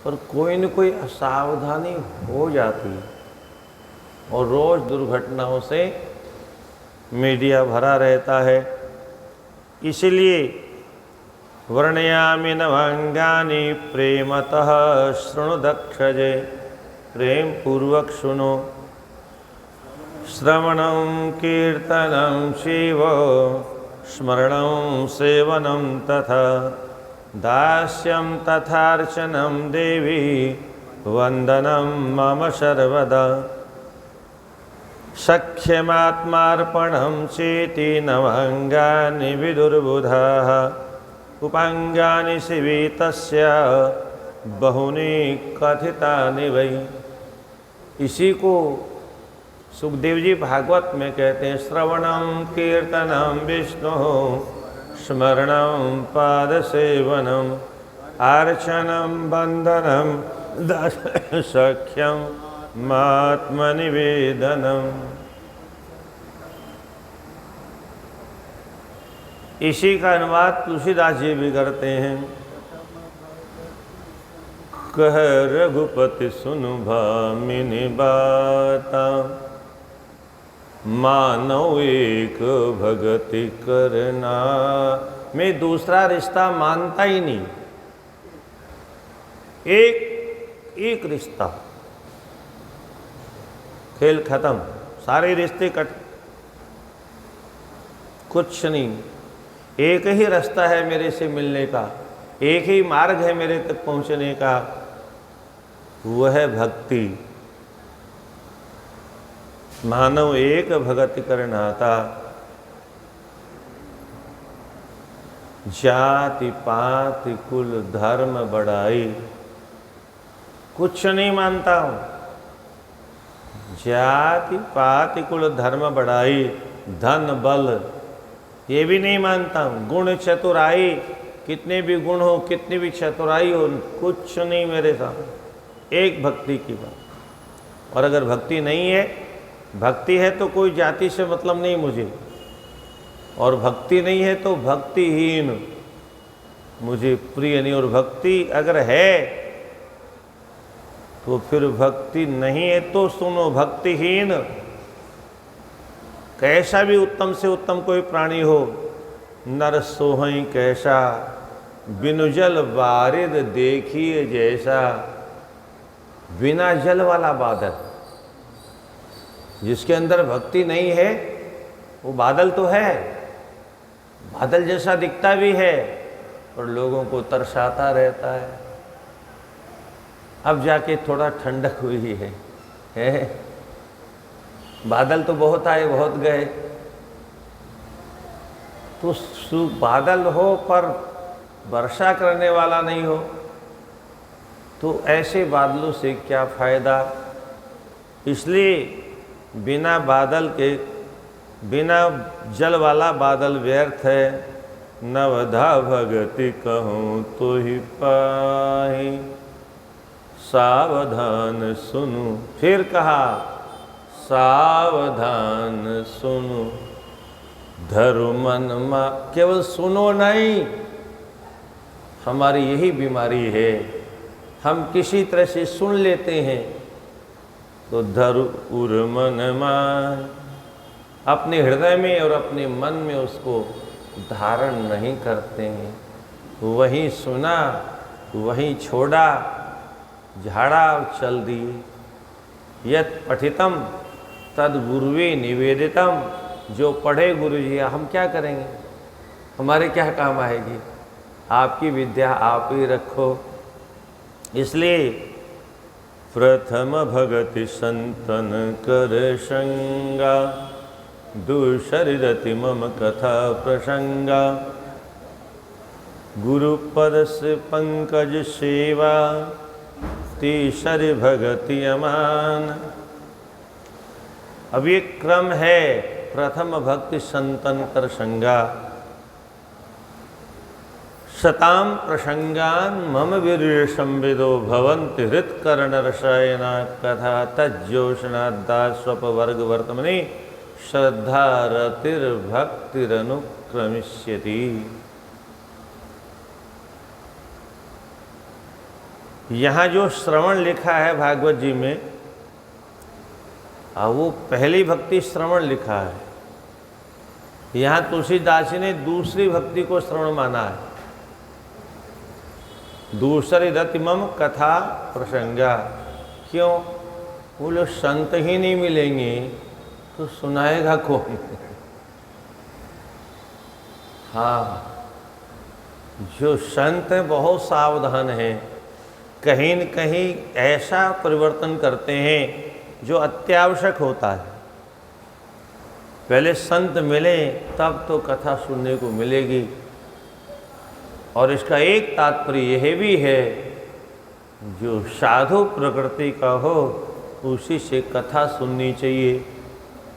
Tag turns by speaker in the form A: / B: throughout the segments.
A: पर कोई न कोई असावधानी हो जाती है और रोज दुर्घटनाओं से मीडिया भरा रहता है। इसलिए वर्णयामि नवांगानि प्रेमतः शृणु दक्षजे, प्रेम पूर्वक सुनो। श्रवणं कीर्तनं शिव स्मरणं सेवनं तथा दास्यं तथार्चनं देवी वंदनं मम सर्वदा। सख्यमात्मार्पणं चेति नवांगानि विदुर्बुधाः, उपांगानि शिवे तस्य बहुनि कथितानि वै। इसी को सुखदेव जी भागवत में कहते हैं, श्रवणं कीर्तनं विष्णु स्मरणं पादसेवनम अर्चनं वंदनं सख्यं आत्मनिवेदनम। इसी का अनुवाद तुलसीदास जी भी करते हैं। कह रघुपति सुनु भामिनी बाता, मानव एक भगति करना। मैं दूसरा रिश्ता मानता ही नहीं, एक रिश्ता, खेल खत्म, सारे रिश्ते कट, कुछ नहीं। एक ही रास्ता है मेरे से मिलने का, एक ही मार्ग है मेरे तक पहुंचने का, वह है भक्ति। मानव एक भगति करनाता, जाति पाति कुल धर्म बढ़ाई। कुछ नहीं मानता हूं, जाति पाति कुल धर्म बढ़ाई, धन बल ये भी नहीं मानता हूं। गुण चतुराई, कितने भी गुण हो, कितनी भी चतुराई हो, कुछ नहीं मेरे सामने। एक भक्ति की बात। और अगर भक्ति नहीं है, भक्ति है तो कोई जाति से मतलब नहीं मुझे, और भक्ति नहीं है तो भक्तिहीन मुझे प्रिय नहीं। और भक्ति अगर है तो फिर भक्ति नहीं है तो सुनो, भक्तिहीन कैसा भी उत्तम से उत्तम कोई प्राणी हो, नर सोहई कैसा, बिनु जल बारिद देखिए जैसा। बिना जल वाला बादल, जिसके अंदर भक्ति नहीं है वो बादल तो है, बादल जैसा दिखता भी है और लोगों को तरसाता रहता है। अब जाके थोड़ा ठंडक हुई है? बादल तो बहुत आए बहुत गए। तो बादल हो पर वर्षा करने वाला नहीं हो, तो ऐसे बादलों से क्या फायदा। इसलिए बिना बादल के, बिना जल वाला बादल व्यर्थ है। नवधा भगति कहूँ तो ही पाही, सावधान सुनु। फिर कहा सावधान सुनो, धरु मन मा। केवल सुनो नहीं, हमारी यही बीमारी है, हम किसी तरह से सुन लेते हैं तो धरु उर मन मान, अपने हृदय में और अपने मन में उसको धारण नहीं करते हैं। वहीं सुना, वहीं छोड़ा, झाड़ा और चल दिए। यत् पठितम तद गुरुवे निवेदितम। जो पढ़े गुरु जी, हम क्या करेंगे, हमारे क्या काम आएगी। आपकी विद्या आप ही रखो। इसलिए प्रथम भगति संतन कर संगा, दूसरी मम कथा प्रसंगा। गुरुपद से पंकज सेवा, तीसरी भगति अमान। अब ये क्रम है, प्रथम भक्ति संतन कर संगा, शताम प्रसंगान मम वीर्य संविदो भवन्ति हृत्कर्ण रसायना कथा तज्जोषणादास्वप वर्ग वर्तमनि श्रद्धा रतिर्भक्तिरनुक्रमिष्यति। यहाँ जो श्रवण लिखा है भागवत जी में, वो पहली भक्ति श्रवण लिखा है। यहाँ तुलसीदास जी ने दूसरी भक्ति को श्रवण माना है। दूसरी रतिमम कथा प्रसंगा। क्यों? बोले संत ही नहीं मिलेंगे तो सुनाएगा कौन? हाँ, जो संत बहुत सावधान हैं, कहीं न कहीं ऐसा परिवर्तन करते हैं जो अत्यावश्यक होता है। पहले संत मिले तब तो कथा सुनने को मिलेगी। और इसका एक तात्पर्य यह भी है, जो साधु प्रकृति का हो उसी से कथा सुननी चाहिए।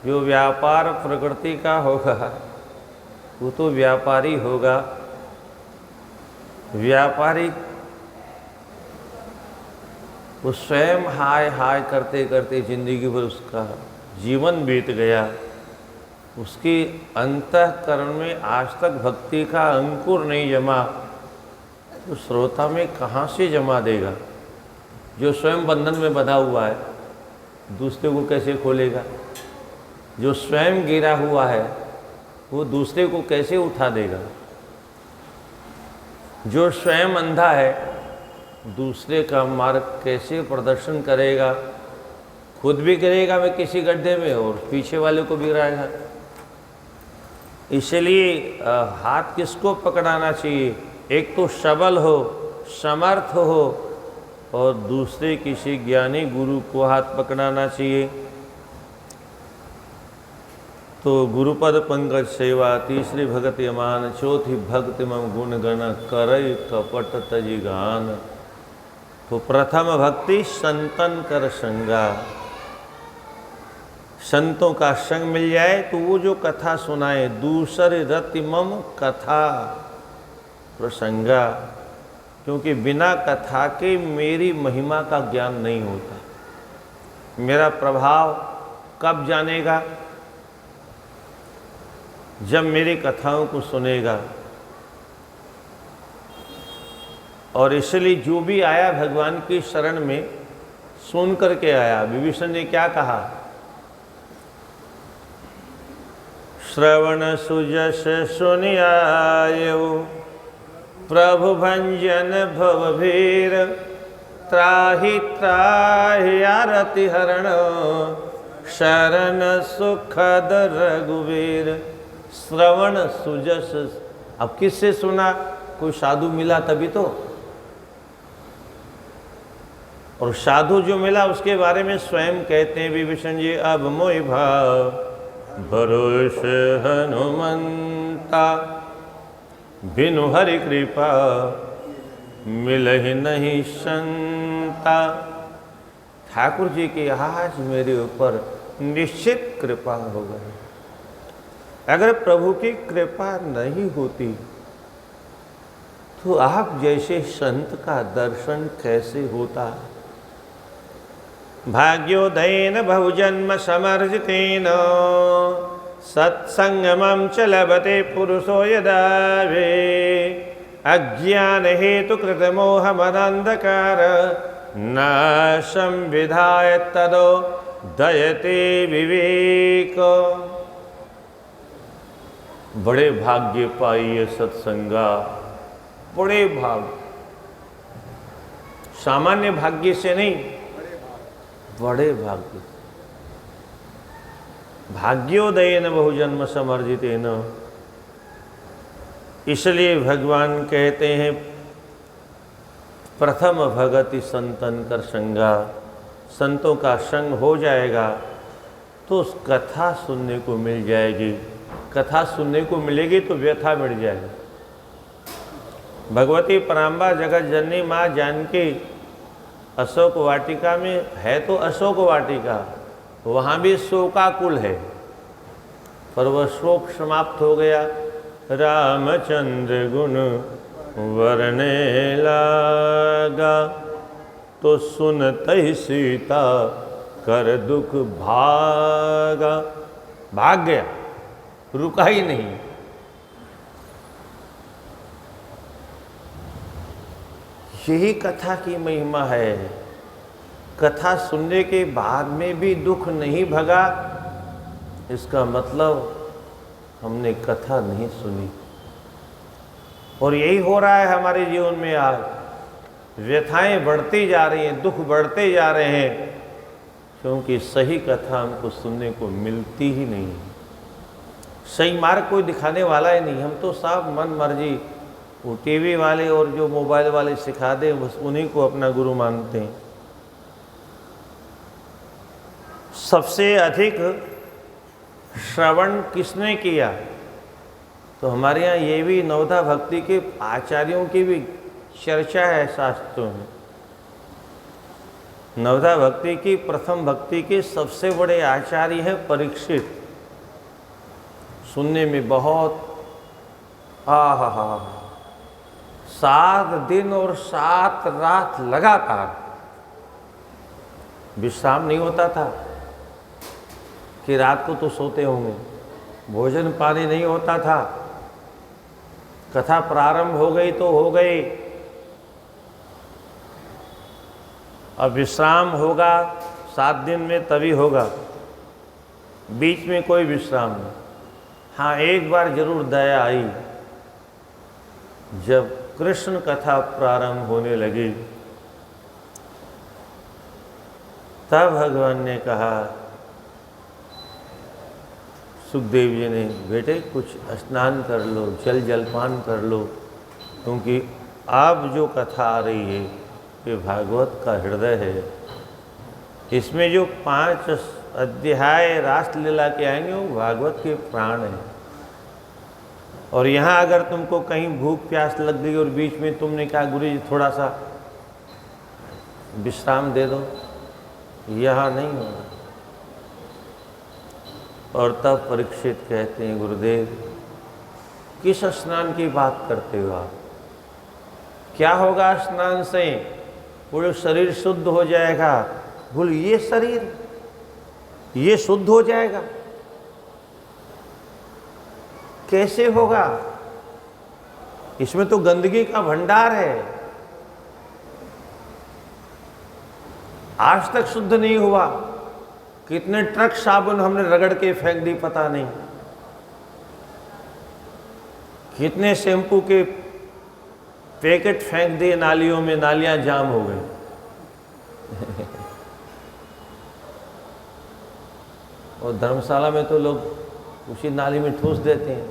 A: जो व्यापार प्रकृति का होगा वो तो व्यापारी होगा। व्यापारी वो स्वयं हाय हाय करते करते जिंदगी भर उसका जीवन बीत गया, उसकी अंतःकरण में आज तक भक्ति का अंकुर नहीं जमा, तो श्रोता में कहाँ से जमा देगा? जो स्वयं बंधन में बंधा हुआ है दूसरे को कैसे खोलेगा? जो स्वयं गिरा हुआ है वो दूसरे को कैसे उठा देगा? जो स्वयं अंधा है दूसरे का मार्ग कैसे प्रदर्शन करेगा? खुद भी गिरेगा मैं किसी गड्ढे में और पीछे वाले को भी गिराएगा। इसलिए हाथ किसको पकड़ाना चाहिए? एक तो सबल हो, समर्थ हो, और दूसरे किसी ज्ञानी गुरु को हाथ पकड़ाना चाहिए। तो गुरुपद पंकज सेवा, तीसरी भगति अमान, चौथी भक्ति मम गुण गण, करई कपट तजी गान। तो प्रथम भक्ति संतन कर संगा। संतों का संग मिल जाए तो वो जो कथा सुनाए। दूसरे रतिमम कथा प्रसंगा, क्योंकि बिना कथा के मेरी महिमा का ज्ञान नहीं होता। मेरा प्रभाव कब जानेगा? जब मेरी कथाओं को सुनेगा। और इसलिए जो भी आया भगवान की शरण में सुन करके आया। विभीषण ने क्या कहा? श्रवण सुजस सुनियायो, प्रभु भंजन भवभीर, त्राहि त्राहि आरति हरण, शरण सुखद रघुवीर। श्रवण सुजस, अब किससे सुना? कोई साधु मिला तभी तो। और साधु जो मिला उसके बारे में स्वयं कहते हैं विभीषण जी, अब मोहि भाव भरोस हनुमंता, बिनु हरि कृपा मिलहि नहीं संता। ठाकुर जी की आज मेरे ऊपर निश्चित कृपा हो गई। अगर प्रभु की कृपा नहीं होती तो आप जैसे संत का दर्शन कैसे होता? भाग्योदयेन बहुजन्म समर्जितेन, सत्संगमं च लभते पुरुषो यदा वे, अज्ञान हेतु कृत मोह मदंधकार, नाशं विधाय तदो दयते विवेक। बड़े भाग्य पाइए सत्संगा, बड़े भाग। सामान्य भाग्य से नहीं, बड़े भाग्य। भाग्योदयेन बहुजन्म समर्जितेन। इसलिए भगवान कहते हैं प्रथम भगति संतन कर संगा। संतों का संग हो जाएगा तो उस कथा सुनने को मिल जाएगी। कथा सुनने को मिलेगी तो व्यथा मिट जाएगी। भगवती पराम्बा जगत जननी माँ जानकी अशोक वाटिका में है, तो अशोक वाटिका वहाँ भी शोकाकुल है, पर वह शोक समाप्त हो गया। रामचंद्र गुण वर्णे लागा, तो सुनत ही सीता कर दुख भागा। भाग गया, रुका ही नहीं। यही कथा की महिमा है। कथा सुनने के बाद में भी दुख नहीं भगा, इसका मतलब हमने कथा नहीं सुनी। और यही हो रहा है हमारे जीवन में आज। व्यथाएं बढ़ती जा रही हैं, दुख बढ़ते जा रहे हैं, क्योंकि सही कथा हमको सुनने को मिलती ही नहीं। सही मार्ग कोई दिखाने वाला ही नहीं। हम तो सब मन मर्जी वो टीवी वाले और जो मोबाइल वाले सिखा दें, बस उन्हीं को अपना गुरु मानते हैं। सबसे अधिक श्रवण किसने किया? तो हमारे यहाँ ये भी नवधा भक्ति के आचार्यों की भी चर्चा है शास्त्रों में। नवधा भक्ति की प्रथम भक्ति के सबसे बड़े आचार्य हैं परीक्षित। सुनने में बहुत हा 7 दिन और 7 रात लगातार विश्राम नहीं होता था कि रात को तो सोते होंगे, भोजन पानी नहीं होता था। कथा प्रारंभ हो गई तो हो गई, अब विश्राम होगा 7 दिन में तभी होगा, बीच में कोई विश्राम नहीं। हाँ, एक बार जरूर दया आई, जब कृष्ण कथा प्रारंभ होने लगी तब भगवान ने कहा, सुखदेव जी ने, बेटे कुछ स्नान कर लो, जलपान कर लो, क्योंकि अब जो कथा आ रही है ये भागवत का हृदय है। इसमें जो 5 अध्याय रासलीला के आएंगे वो भागवत के प्राण हैं। और यहाँ अगर तुमको कहीं भूख प्यास लग गई और बीच में तुमने कहा गुरु जी थोड़ा सा विश्राम दे दो, यहाँ नहीं होगा। और तब परीक्षित कहते हैं, गुरुदेव किस स्नान की बात करते हो आप? क्या होगा स्नान से? पूरे शरीर शुद्ध हो जाएगा। बोल, ये शरीर ये शुद्ध हो जाएगा? कैसे होगा? इसमें तो गंदगी का भंडार है, आज तक शुद्ध नहीं हुआ। कितने ट्रक साबुन हमने रगड़ के फेंक दी पता नहीं, कितने शैम्पू के पैकेट फेंक दिए नालियों में, नालियां जाम हो गई। और धर्मशाला में तो लोग उसी नाली में ठूस देते हैं,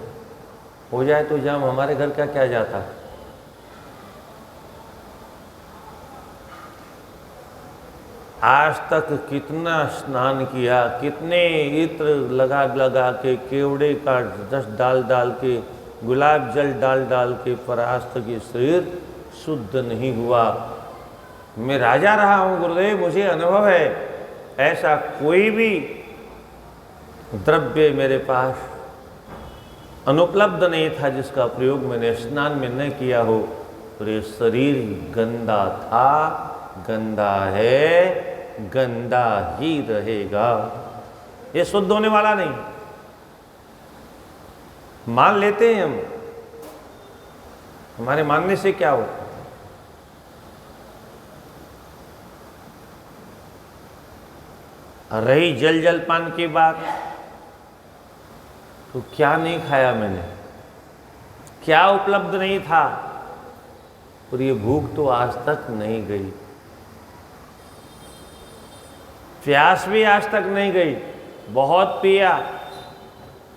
A: हो जाए तो जाम। हमारे घर का क्या जाता है? आज तक कितना स्नान किया, कितने इत्र लगा लगा के, केवड़े का रस डाल डाल के, गुलाब जल डाल डाल के, पर आज तक ये शरीर शुद्ध नहीं हुआ। मैं राजा रहा हूँ गुरुदेव, मुझे अनुभव है। ऐसा कोई भी द्रव्य मेरे पास अनुपलब्ध नहीं था जिसका प्रयोग मैंने स्नान में न किया हो। और ये शरीर गंदा था, गंदा है, गंदा ही रहेगा। ये शुद्ध होने वाला नहीं। मान लेते हैं हम, हमारे मानने से क्या होता? रही जलपान की बात, तो क्या नहीं खाया मैंने, क्या उपलब्ध नहीं था, और ये भूख तो आज तक नहीं गई, प्यास भी आज तक नहीं गई। बहुत पिया,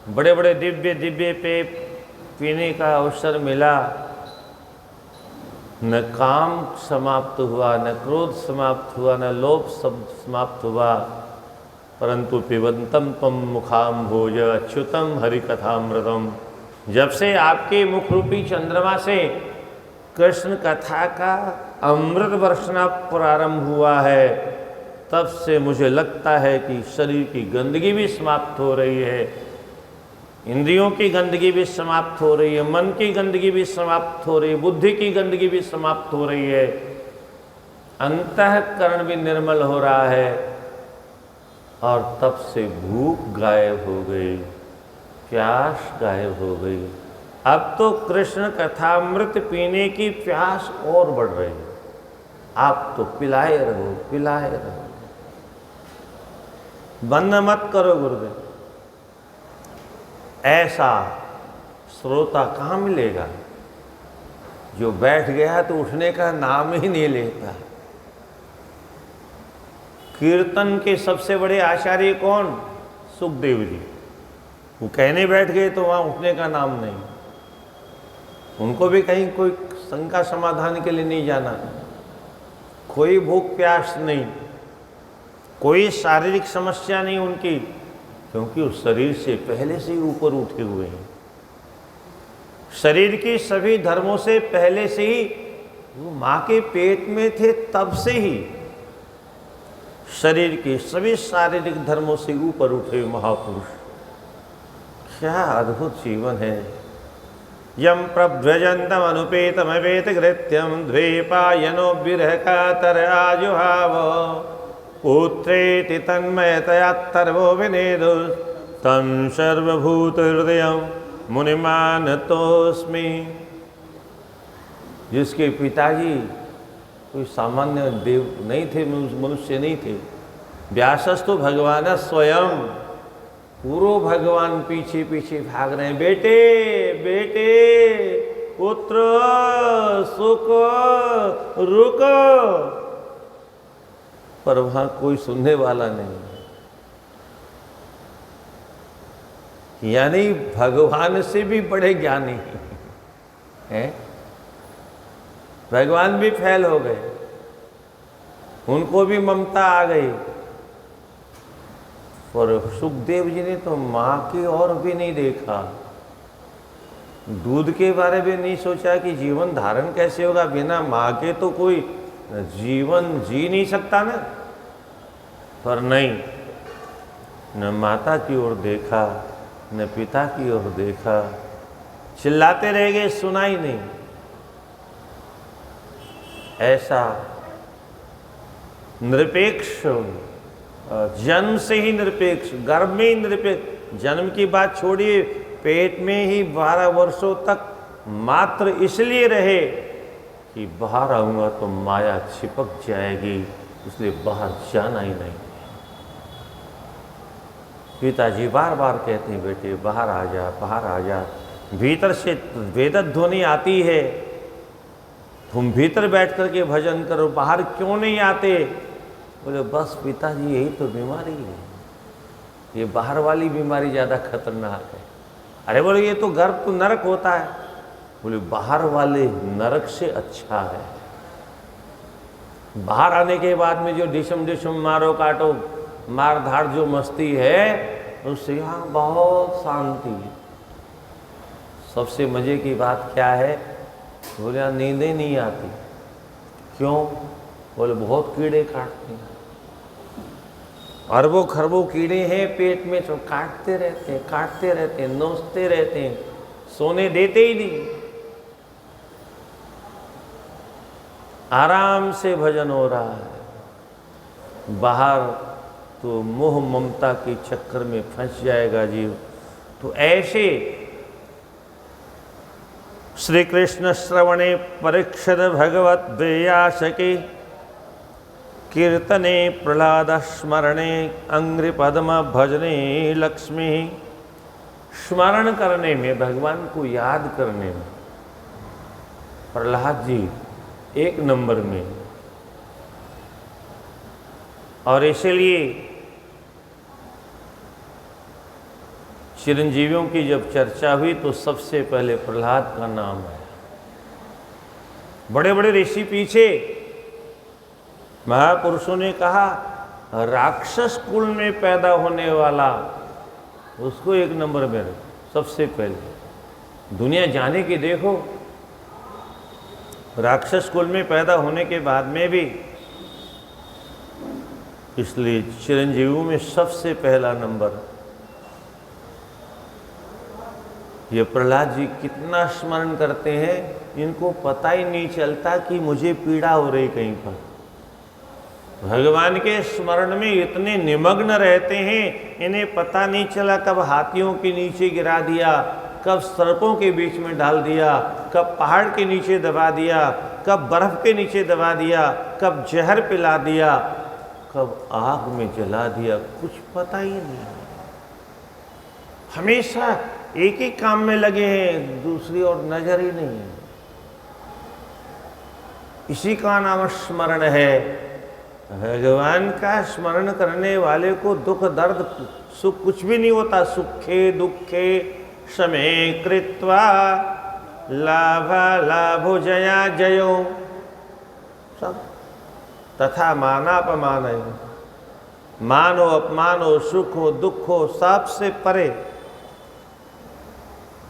A: बड़े बड़े दिव्य पे पीने का अवसर मिला, न काम समाप्त हुआ, न क्रोध समाप्त हुआ, न लोभ समाप्त हुआ, परंतु पिबंतम तम मुखाम भोज अच्युतम हरिकथामृतम। जब से आपके मुख रूपी चंद्रमा से कृष्ण कथा का अमृत बरसना प्रारंभ हुआ है, तब से मुझे लगता है कि शरीर की गंदगी भी समाप्त हो रही है, इंद्रियों की गंदगी भी समाप्त हो रही है, मन की गंदगी भी समाप्त हो रही है, बुद्धि की गंदगी भी समाप्त हो रही है, अंतःकरण भी निर्मल हो रहा है। और तब से भूख गायब हो गई, प्यास गायब हो गई। अब तो कृष्ण कथामृत पीने की प्यास और बढ़ रही है। आप तो पिलाए रहो, पिलाए रहो, बंद मत करो गुरुदेव। ऐसा श्रोता कहाँ मिलेगा जो बैठ गया तो उठने का नाम ही नहीं लेता। कीर्तन के सबसे बड़े आचार्य कौन? सुखदेव जी। वो कहने बैठ गए तो वहां उठने का नाम नहीं। उनको भी कहीं कोई शंका समाधान के लिए नहीं जाना, कोई भूख प्यास नहीं, कोई शारीरिक समस्या नहीं उनकी, क्योंकि उस शरीर से पहले से ही ऊपर उठे हुए हैं। शरीर की सभी धर्मों से पहले से ही, वो माँ के पेट में थे तब से ही शरीर के सभी शारीरिक धर्मों से ऊपर उठे महापुरुष। क्या अद्भुत जीवन है। यम प्रव्रजंतम अनुपेतम वेत कृत्यम द्वैपायनो विरह कातर आजुहाव पुत्रेति तन्मयतया तर्वो विनेदु तं सर्वभूत हृदयं मुनिमानतोस्मि। जिसके पिताजी कोई सामान्य देव नहीं थे, मनुष्य नहीं थे, व्यासस्तु भगवान स्वयं, पूरो भगवान पीछे पीछे भाग रहे हैं, बेटे बेटे पुत्र सुख रुक, पर वहां कोई सुनने वाला नहीं। यानी भगवान से भी बड़े ज्ञानी हैं, भगवान भी फैल हो गए, उनको भी ममता आ गई। और सुखदेव जी ने तो माँ की ओर भी नहीं देखा, दूध के बारे में नहीं सोचा कि जीवन धारण कैसे होगा, बिना माँ के तो कोई जीवन जी नहीं सकता ना। पर नहीं, न माता की ओर देखा न पिता की ओर देखा, चिल्लाते रह गए, सुना ही नहीं। ऐसा निरपेक्ष, जन्म से ही निरपेक्ष, गर्भ में ही निरपेक्ष, जन्म की बात छोड़िए, पेट में ही 12 वर्षों तक मात्र इसलिए रहे कि बाहर आऊंगा तो माया चिपक जाएगी, इसलिए बाहर जाना ही नहीं। पिताजी बार बार कहते हैं, बेटे बाहर आ जा, बाहर आ जा। भीतर से वेद ध्वनि आती है, तुम भीतर बैठ करके भजन करो, बाहर क्यों नहीं आते? बोले बस पिताजी यही तो बीमारी है, ये बाहर वाली बीमारी ज़्यादा खतरनाक है। अरे बोले ये तो गर्भ तो नरक होता है। बोले बाहर वाले नरक से अच्छा है। बाहर आने के बाद में जो डिशम डिशम मारो काटो मार धाड़ जो मस्ती है, उससे यहाँ बहुत शांति है। सबसे मजे की बात क्या है? बोले यहाँ नींदें नहीं आती। क्यों? बोले बहुत कीड़े काटते हैं, अरबों खरबों कीड़े हैं पेट में, तो काटते रहते हैं, काटते रहते हैं, नोचते रहते हैं, सोने देते ही नहीं। आराम से भजन हो रहा है, बाहर तो मोह ममता के चक्कर में फंस जाएगा जीव। तो ऐसे श्री कृष्ण श्रवणे परीक्षद भगवत द्वेयाशके कीर्तने प्रहलाद स्मरणे अंग्रि पद्म भजने लक्ष्मी। स्मरण करने में, भगवान को याद करने में प्रहलाद जी 1 नंबर में। और इसलिए चिरंजीवियों की जब चर्चा हुई तो सबसे पहले प्रहलाद का नाम है। बड़े बड़े ऋषि पीछे, महापुरुषों ने कहा राक्षस कुल में पैदा होने वाला उसको 1 नंबर में रखो सबसे पहले। दुनिया जाने की देखो, राक्षस कुल में पैदा होने के बाद में भी, इसलिए चिरंजीवियों में सबसे पहला नंबर। ये प्रहलाद जी कितना स्मरण करते हैं, इनको पता ही नहीं चलता कि मुझे पीड़ा हो रही कहीं पर। भगवान के स्मरण में इतने निमग्न रहते हैं, इन्हें पता नहीं चला कब हाथियों के नीचे गिरा दिया, कब सर्पों के बीच में डाल दिया, कब पहाड़ के नीचे दबा दिया, कब बर्फ के नीचे दबा दिया, कब जहर पिला दिया, कब आग में जला दिया, कुछ पता ही नहीं। हमेशा एक ही काम में लगे हैं, दूसरी ओर नजर ही नहीं है। इसी का नाम स्मरण है। भगवान का स्मरण करने वाले को दुख दर्द सुख कुछ भी नहीं होता। सुखे दुखे समय कृत्वा लाभा लाभो जया जयो सब तथा मानापमान, मान हो अपमान हो सुख हो दुख हो सबसे परे।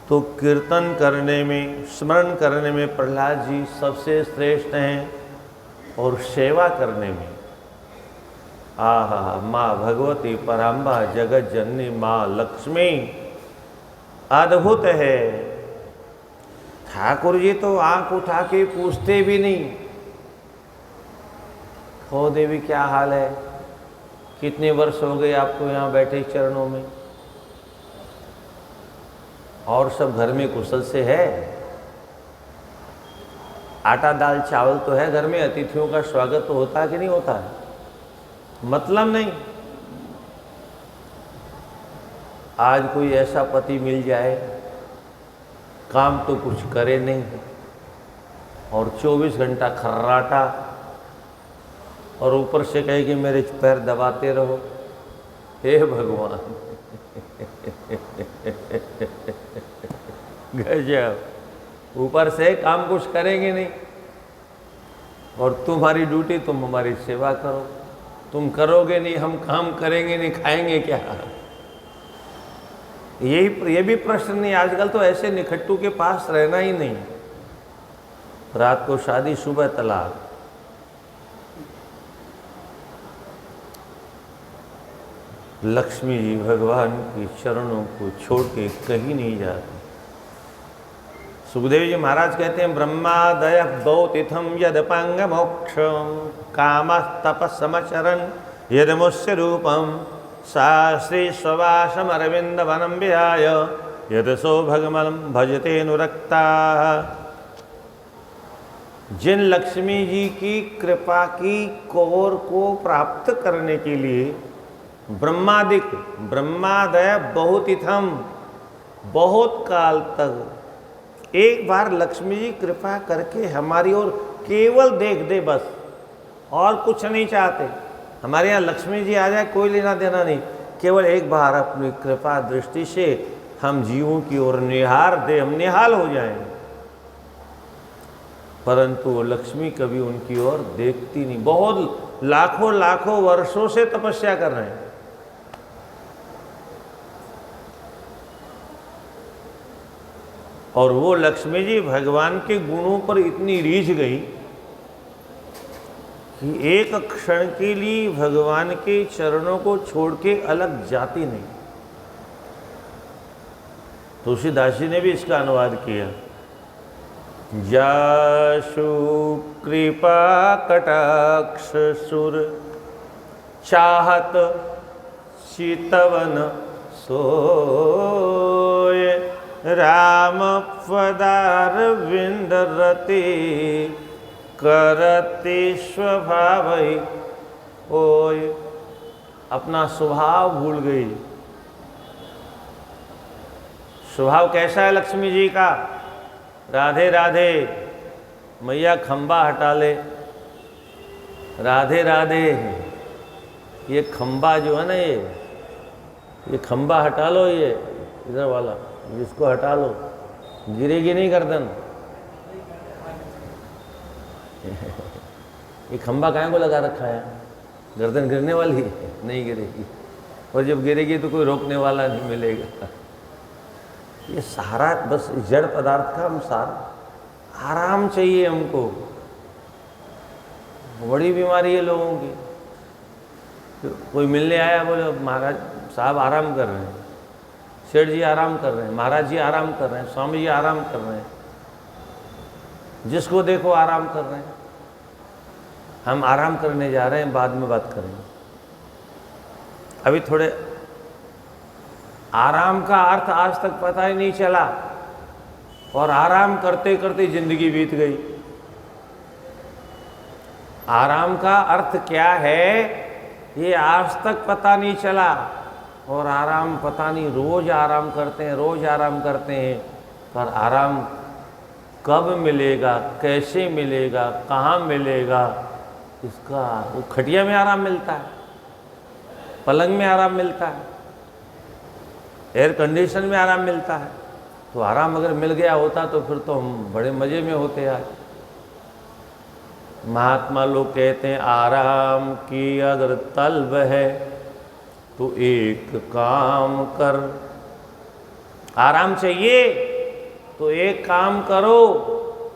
A: तो कीर्तन करने में स्मरण करने में प्रहलाद जी सबसे श्रेष्ठ हैं, और सेवा करने में आहा माँ भगवती पराम्बा जगत जननी माँ लक्ष्मी अद्भुत है। ठाकुर जी तो आंख उठा के पूछते भी नहीं, हो देवी क्या हाल है, कितने वर्ष हो गए आपको यहाँ बैठे चरणों में, और सब घर में कुशल से है, आटा दाल चावल तो है घर में, अतिथियों का स्वागत तो होता है कि नहीं होता है, मतलब नहीं। आज कोई ऐसा पति मिल जाए, काम तो कुछ करे नहीं और 24 घंटा खर्राटा, और ऊपर से कहे कि मेरे पैर दबाते रहो। हे भगवान गजब, ऊपर से काम कुछ करेंगे नहीं, और तुम्हारी ड्यूटी तुम हमारी सेवा करो, तुम करोगे नहीं, हम काम करेंगे नहीं, खाएंगे क्या? ये भी प्रश्न नहीं। आजकल तो ऐसे निखट्टू के पास रहना ही नहीं, रात को शादी सुबह तलाक। लक्ष्मी जी भगवान के चरणों को छोड़ के कहीं नहीं जाते। सुखदेव जी महाराज कहते हैं ब्रह्मादय गौतिथम यद पांग मोक्ष काम तपस्समचरन यद मुस्य रूपम शास्त्री स्ववासम अरविंद वनम विहाय यद सो भगमलम भजते अनुरक्ता। जिन लक्ष्मी जी की कृपा की कौर को प्राप्त करने के लिए ब्रह्मादिक ब्रह्मादय बहुतिथम बहुत काल तक एक बार लक्ष्मी जी कृपा करके हमारी ओर केवल देख दे, बस और कुछ नहीं चाहते। हमारे यहाँ लक्ष्मी जी आ जाए कोई लेना देना नहीं, केवल एक बार अपनी कृपा दृष्टि से हम जीवों की ओर निहार दे, हम निहाल हो जाएं। परंतु वो लक्ष्मी कभी उनकी ओर देखती नहीं। बहुत लाखों लाखों वर्षों से तपस्या कर रहे हैं, और वो लक्ष्मी जी भगवान के गुणों पर इतनी रीझ गई कि एक क्षण के लिए भगवान के चरणों को छोड़ के अलग जाती नहीं। तुलसीदास जी ने भी इसका अनुवाद किया। जाशु कृपा कटाक्ष सुर चाहत चितवन सोय राम पदार विंद रति करति स्वभाव ओय। अपना स्वभाव भूल गई। स्वभाव कैसा है लक्ष्मी जी का? राधे राधे, मैया खंबा हटा ले, राधे राधे। ये खंबा जो है ना, ये खंबा हटा लो, ये इधर वाला जिसको हटा लो, गिरेगी नहीं गर्दन। ये खंबा काहे को लगा रखा है? गर्दन गिरने वाली है? नहीं गिरेगी, और जब गिरेगी तो कोई रोकने वाला नहीं मिलेगा। ये सहारा बस जड़ पदार्थ का हम सारा आराम चाहिए हमको। बड़ी बीमारी है लोगों की। कोई मिलने आया, बोले महाराज साहब आराम कर रहे हैं, सेठ जी आराम कर रहे हैं, महाराज जी आराम कर रहे हैं, स्वामी जी आराम कर रहे हैं, जिसको देखो आराम कर रहे हैं। हम आराम करने जा रहे हैं, बाद में बात करेंगे। अभी थोड़े आराम का अर्थ आज तक पता ही नहीं चला, और आराम करते करते जिंदगी बीत गई। आराम का अर्थ क्या है ये आज तक पता नहीं चला। और आराम पता नहीं, रोज आराम करते हैं, रोज आराम करते हैं, पर आराम कब मिलेगा, कैसे मिलेगा, कहाँ मिलेगा, इसका वो खटिया में आराम मिलता है, पलंग में आराम मिलता है, एयर कंडीशन में आराम मिलता है। तो आराम अगर मिल गया होता तो फिर तो हम बड़े मज़े में होते आज। महात्मा लोग कहते हैं आराम की अगर तलब है तो एक काम कर। आराम चाहिए तो एक काम करो।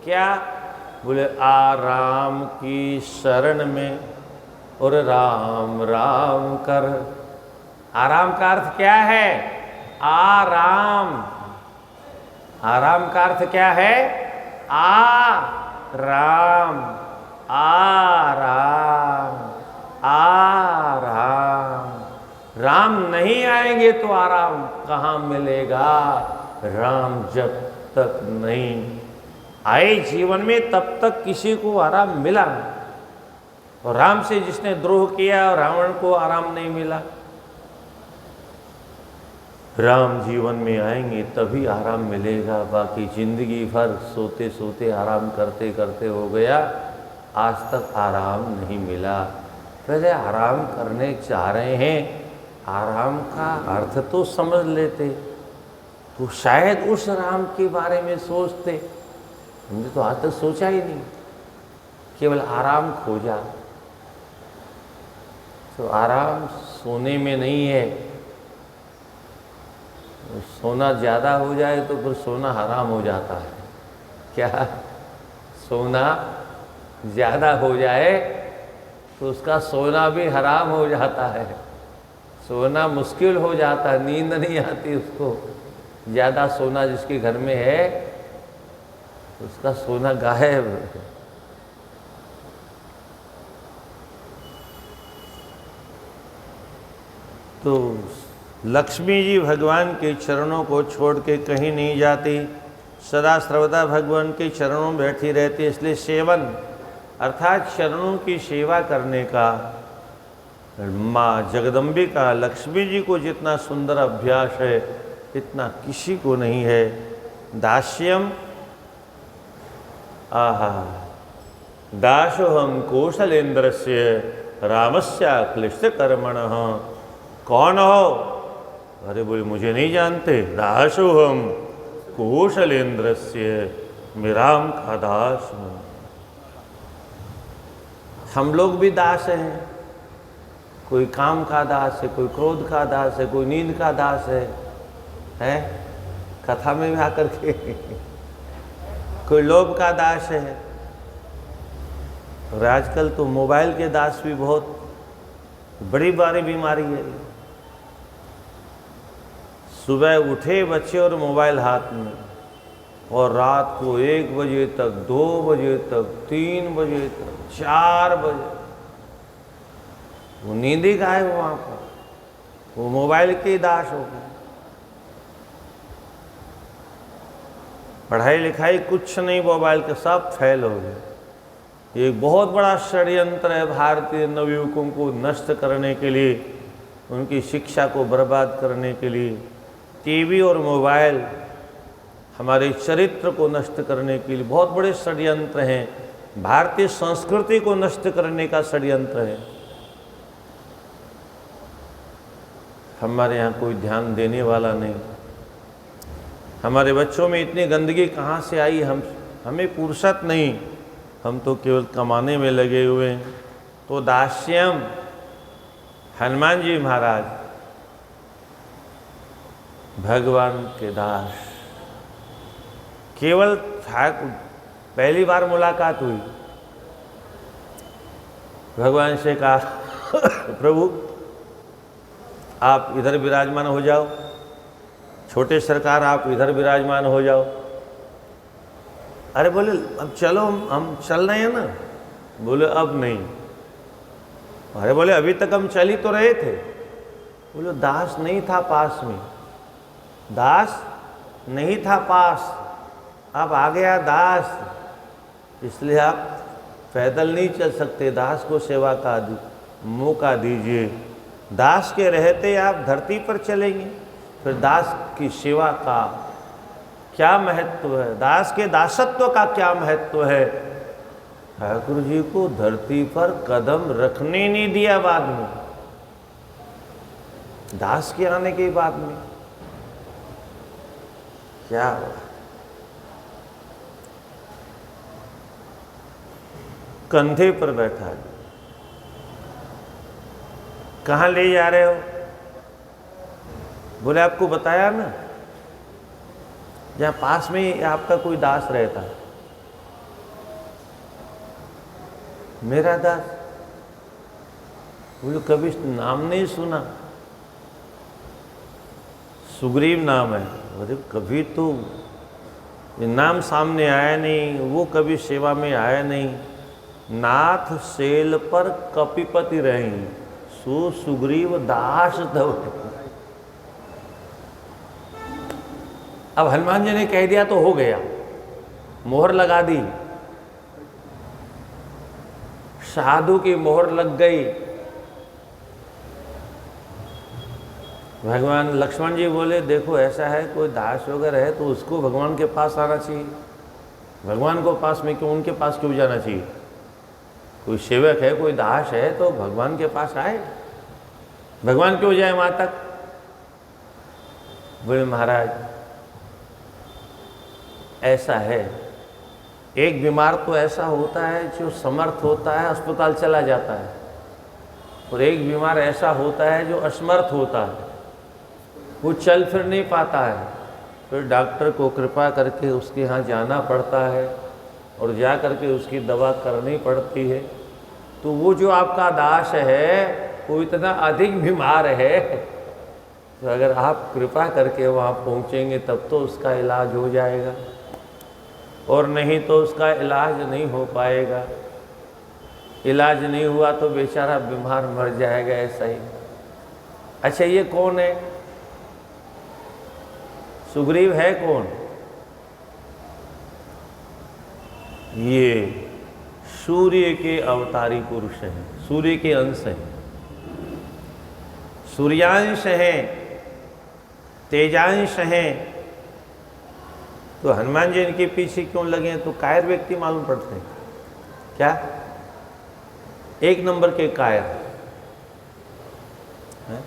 A: क्या? बोले आराम की शरण में और राम राम कर। आराम का अर्थ क्या है? आराम। आराम का अर्थ क्या है? आराम। आराम। आराम। राम नहीं आएंगे तो आराम कहाँ मिलेगा? राम जब तक नहीं आए जीवन में तब तक किसी को आराम मिला नहीं। और राम से जिसने द्रोह किया और रावण को आराम नहीं मिला। राम जीवन में आएंगे तभी आराम मिलेगा, बाकी जिंदगी भर सोते सोते आराम करते करते हो गया, आज तक आराम नहीं मिला। पहले आराम करने चाह रहे हैं, आराम का अर्थ तो समझ लेते तो शायद उस राम के बारे में सोचते। हमने तो आज तक सोचा ही नहीं, केवल आराम खोजा। तो आराम सोने में नहीं है। सोना ज़्यादा हो जाए तो फिर सोना हराम हो जाता है। क्या? सोना ज़्यादा हो जाए तो उसका सोना भी हराम हो जाता है। सोना मुश्किल हो जाता है, नींद नहीं आती उसको। ज़्यादा सोना जिसके घर में है उसका सोना गायब। तो लक्ष्मी जी भगवान के चरणों को छोड़ के कहीं नहीं जाती, सदा सर्वदा भगवान के चरणों में बैठी रहती। इसलिए सेवन अर्थात चरणों की सेवा करने का माँ जगदम्बिका लक्ष्मी जी को जितना सुंदर अभ्यास है इतना किसी को नहीं है। दास्यम आहा दासोहम कौशलेन्द्रस्य रामस्य क्लिष्ट कर्मणः। कौन हो? अरे बोले मुझे नहीं जानते। दासोहम कौशलेन्द्रस्य, मैं राम का दास हूँ। हम लोग भी दास हैं। कोई काम का दास है, कोई क्रोध का दास है, कोई नींद का दास है कथा में भी आकर के कोई लोभ का दास है। और आजकल तो मोबाइल के दास भी बहुत बड़ी बड़ी बीमारी है। सुबह उठे बच्चे और मोबाइल हाथ में, और रात को 1 बजे तक, 2 बजे तक, 3 बजे तक, 4 बजे वो नींद ही गायब हो। वहाँ पर वो मोबाइल के दास हो गए। पढ़ाई लिखाई कुछ नहीं, मोबाइल के सब फेल हो गए। ये एक बहुत बड़ा षड्यंत्र है भारतीय नवयुवकों को नष्ट करने के लिए, उनकी शिक्षा को बर्बाद करने के लिए। टीवी और मोबाइल हमारे चरित्र को नष्ट करने के लिए बहुत बड़े षड्यंत्र हैं। भारतीय संस्कृति को नष्ट करने का षड्यंत्र है। हमारे यहाँ कोई ध्यान देने वाला नहीं। हमारे बच्चों में इतनी गंदगी कहाँ से आई? हमें फुर्सत नहीं, हम तो केवल कमाने में लगे हुए हैं। तो दास्यम, हनुमान जी महाराज भगवान के दास। केवल पहली बार मुलाकात हुई, भगवान से कहा प्रभु आप इधर विराजमान हो जाओ, छोटे सरकार आप इधर विराजमान हो जाओ। अरे बोले अब चलो, हम चल रहे हैं ना। बोले अब नहीं। अरे बोले अभी तक हम चल ही तो रहे थे। बोले दास नहीं था पास में, दास नहीं था पास, अब आ गया दास, इसलिए आप पैदल नहीं चल सकते, दास को सेवा का मौका दीजिए। दास के रहते आप धरती पर चलेंगे, फिर दास की सेवा का क्या महत्व है, दास के दासत्व का क्या महत्व है। ठाकुर जी को धरती पर कदम रखने नहीं दिया बाद में, दास के आने के बाद में। क्या हुआ? कंधे पर बैठा है। कहाँ ले जा रहे हो? बोले आपको बताया ना, जहाँ पास में ही आपका कोई दास रहता है। मेरा दास? बोले कभी नाम नहीं सुना। सुग्रीव नाम है। अरे कभी तो ये नाम सामने आया नहीं, वो कभी सेवा में आया नहीं। नाथ सेल पर कपिपति रही, सो सुग्रीव दास धव। अब हनुमान जी ने कह दिया तो हो गया, मोहर लगा दी, साधु की मोहर लग गई। भगवान लक्ष्मण जी बोले देखो ऐसा है, कोई दास वगैरह है तो उसको भगवान के पास आना चाहिए, भगवान को पास में क्यों, उनके पास क्यों जाना चाहिए। कोई सेवक है, कोई दास है तो भगवान के पास आए, भगवान क्यों जाए वहां तक। बोले महाराज ऐसा है, एक बीमार तो ऐसा होता है जो समर्थ होता है अस्पताल चला जाता है, और एक बीमार ऐसा होता है जो असमर्थ होता है, वो चल फिर नहीं पाता है। फिर डॉक्टर को कृपा करके उसके यहाँ जाना पड़ता है और जा करके उसकी दवा करनी पड़ती है। तो वो जो आपका दास है वो इतना अधिक बीमार है, तो अगर आप कृपा करके वहाँ पहुँचेंगे तब तो उसका इलाज हो जाएगा, और नहीं तो उसका इलाज नहीं हो पाएगा। इलाज नहीं हुआ तो बेचारा बीमार मर जाएगा, ऐसा ही। अच्छा ये कौन है? सुग्रीव है कौन? ये सूर्य के अवतारी पुरुष हैं, सूर्य के अंश हैं, सूर्यांश हैं, तेजांश हैं। तो हनुमान जी इनके पीछे क्यों लगे हैं? तो कायर व्यक्ति मालूम पड़ते हैं क्या? एक नंबर के कायर हैं?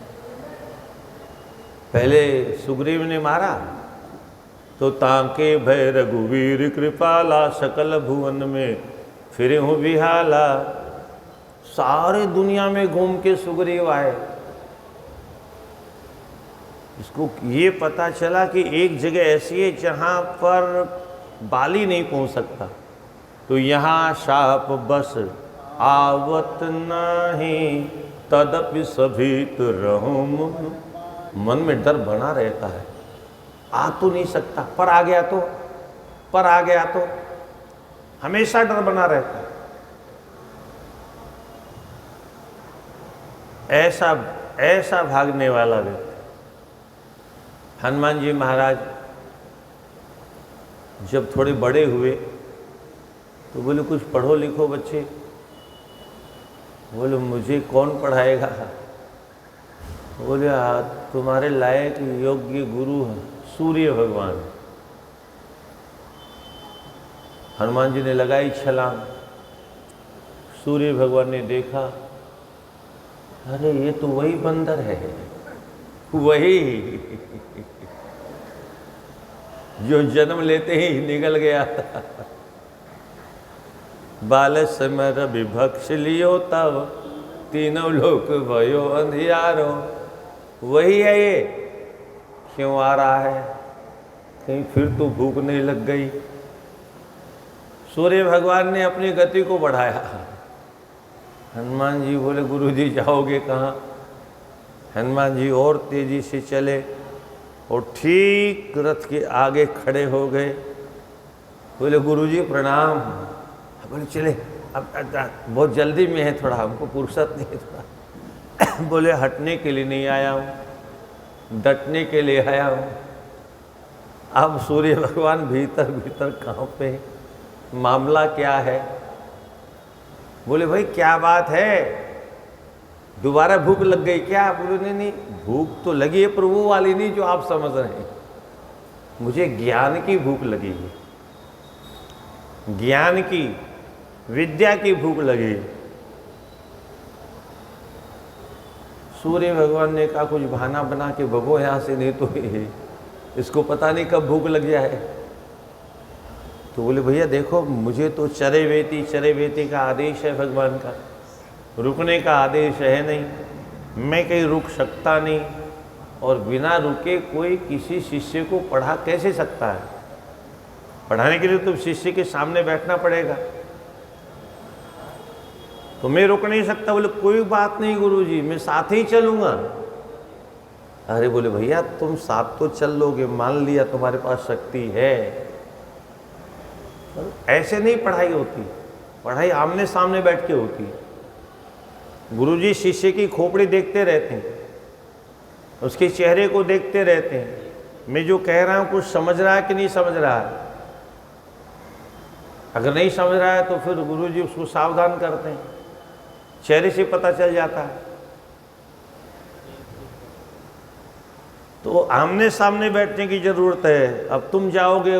A: पहले सुग्रीव ने मारा तो ताके भय रघुवीर कृपाला, सकल भुवन में फिरे हूँ बिहाला। सारे दुनिया में घूम के सुग्रीव आए, इसको ये पता चला कि एक जगह ऐसी है जहाँ पर बाली नहीं पहुँच सकता, तो यहाँ शाप बस आवत नहीं, तदपि सभीत रहूं। मन में डर बना रहता है, आ तो नहीं सकता, पर आ गया तो, पर आ गया तो, हमेशा डर बना रहता है। ऐसा भागने वाला व्यक्ति। हनुमान जी महाराज जब थोड़े बड़े हुए तो बोले कुछ पढ़ो लिखो बच्चे। बोले मुझे कौन पढ़ाएगा। बोले तुम्हारे लायक योग्य गुरु हैं सूर्य भगवान। हनुमान जी ने लगाई छलांग, सूर्य भगवान ने देखा, अरे ये तो वही बंदर है, वही जो जन्म लेते ही निकल गया था। बाल समय रवि भक्ष लियो तब, तीनों लोक भयो अंधियारो। वही है ये, क्यों आ रहा है, कहीं फिर तो भूख नहीं लग गई। सूर्य भगवान ने अपनी गति को बढ़ाया। हनुमान जी बोले गुरु जी जाओगे कहाँ। हनुमान जी और तेजी से चले और ठीक रथ के आगे खड़े हो गए। बोले गुरु जी प्रणाम। बोले चले अब बहुत जल्दी में है, थोड़ा हमको फुर्सत नहीं है थोड़ा। बोले हटने के लिए नहीं आया हूँ, डटने के लिए आया हूँ। अब सूर्य भगवान भीतर भीतर कहाँ पे, मामला क्या है। बोले भाई क्या बात है, दोबारा भूख लग गई क्या? बोले नहीं नहीं, भूख तो लगी है पर वो वाली नहीं जो आप समझ रहे हैं, मुझे ज्ञान की भूख लगी है, ज्ञान की, विद्या की भूख लगी। सूर्य भगवान ने कहा कुछ बहाना बना के भगो यहाँ से, नहीं तो इसको पता नहीं कब भूख लग जाए। तो बोले भैया देखो, मुझे तो चरे वेती का आदेश है, भगवान का रुकने का आदेश है नहीं, मैं कहीं रुक सकता नहीं, और बिना रुके कोई किसी शिष्य को पढ़ा कैसे सकता है? पढ़ाने के लिए तो शिष्य के सामने बैठना पड़ेगा, तो मैं रुक नहीं सकता। बोले कोई बात नहीं गुरुजी, मैं साथ ही चलूँगा। अरे बोले भैया तुम साथ तो चल लोगे, मान लिया तुम्हारे पास शक्ति है, ऐसे नहीं पढ़ाई होती, पढ़ाई आमने सामने बैठ के होती। गुरुजी शिष्य की खोपड़ी देखते रहते हैं, उसके चेहरे को देखते रहते हैं, मैं जो कह रहा हूँ कुछ समझ रहा है कि नहीं समझ रहा है। अगर नहीं समझ रहा है तो फिर गुरुजी उसको सावधान करते हैं, चेहरे से पता चल जाता है। तो आमने सामने बैठने की जरूरत है। अब तुम जाओगे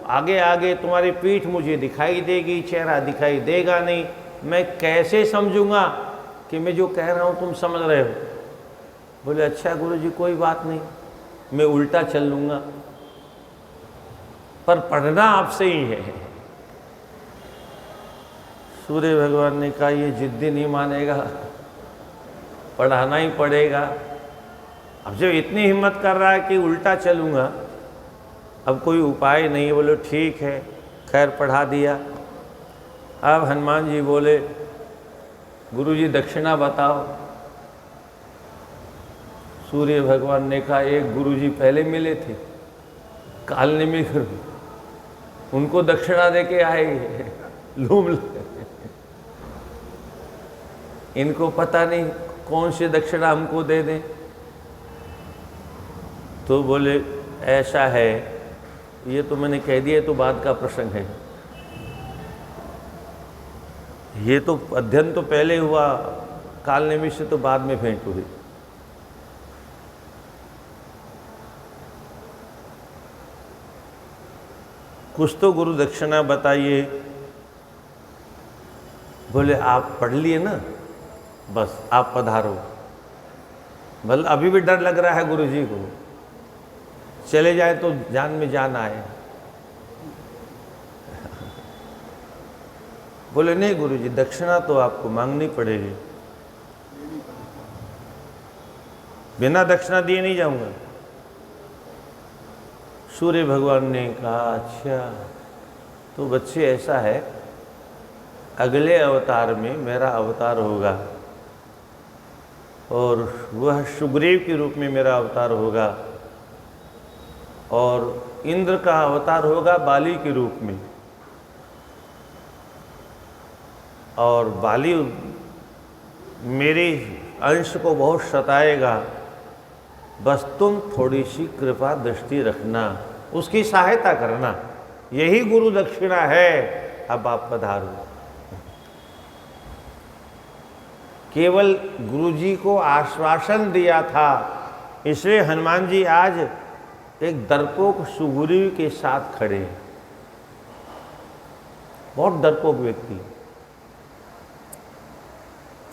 A: आगे आगे, तुम्हारी पीठ मुझे दिखाई देगी, चेहरा दिखाई देगा नहीं, मैं कैसे समझूंगा कि मैं जो कह रहा हूं तुम समझ रहे हो? बोले अच्छा गुरुजी कोई बात नहीं, मैं उल्टा चल लूंगा, पर पढ़ना आपसे ही है। सूर्य भगवान ने कहा ये जिद्दी नहीं मानेगा, पढ़ाना ही पड़ेगा। अब जब इतनी हिम्मत कर रहा है कि उल्टा चलूँगा, अब कोई उपाय नहीं। बोले ठीक है, खैर पढ़ा दिया। अब हनुमान जी बोले गुरुजी दक्षिणा बताओ। सूर्य भगवान ने कहा एक गुरुजी पहले मिले थे कालने में, उनको दक्षिणा दे के आए, लूम इनको पता नहीं कौन सी दक्षिणा हमको दे दें। तो बोले ऐसा है, ये तो मैंने कह दिया, तो बाद का प्रसंग है, ये तो अध्ययन तो पहले हुआ, काल निमिष से तो बाद में भेंट हुई। कुछ तो गुरु दक्षिणा बताइए। बोले आप पढ़ लिए ना, बस आप पधारो। भले अभी भी डर लग रहा है गुरुजी को, चले जाए तो जान में जान आए। बोले नहीं गुरुजी दक्षिणा तो आपको मांगनी पड़ेगी, बिना दक्षिणा दिए नहीं जाऊंगा। सूर्य भगवान ने कहा अच्छा तो बच्चे ऐसा है, अगले अवतार में मेरा अवतार होगा और वह सुग्रीव के रूप में मेरा अवतार होगा, और इंद्र का अवतार होगा बाली के रूप में, और बाली मेरे अंश को बहुत सताएगा, बस तुम थोड़ी सी कृपा दृष्टि रखना, उसकी सहायता करना, यही गुरु दक्षिणा है। अब आप पधारो। केवल गुरुजी को आश्वासन दिया था, इसलिए हनुमान जी आज एक डरपोक सुग्रीव के साथ खड़े हैं। बहुत डरपोक व्यक्ति।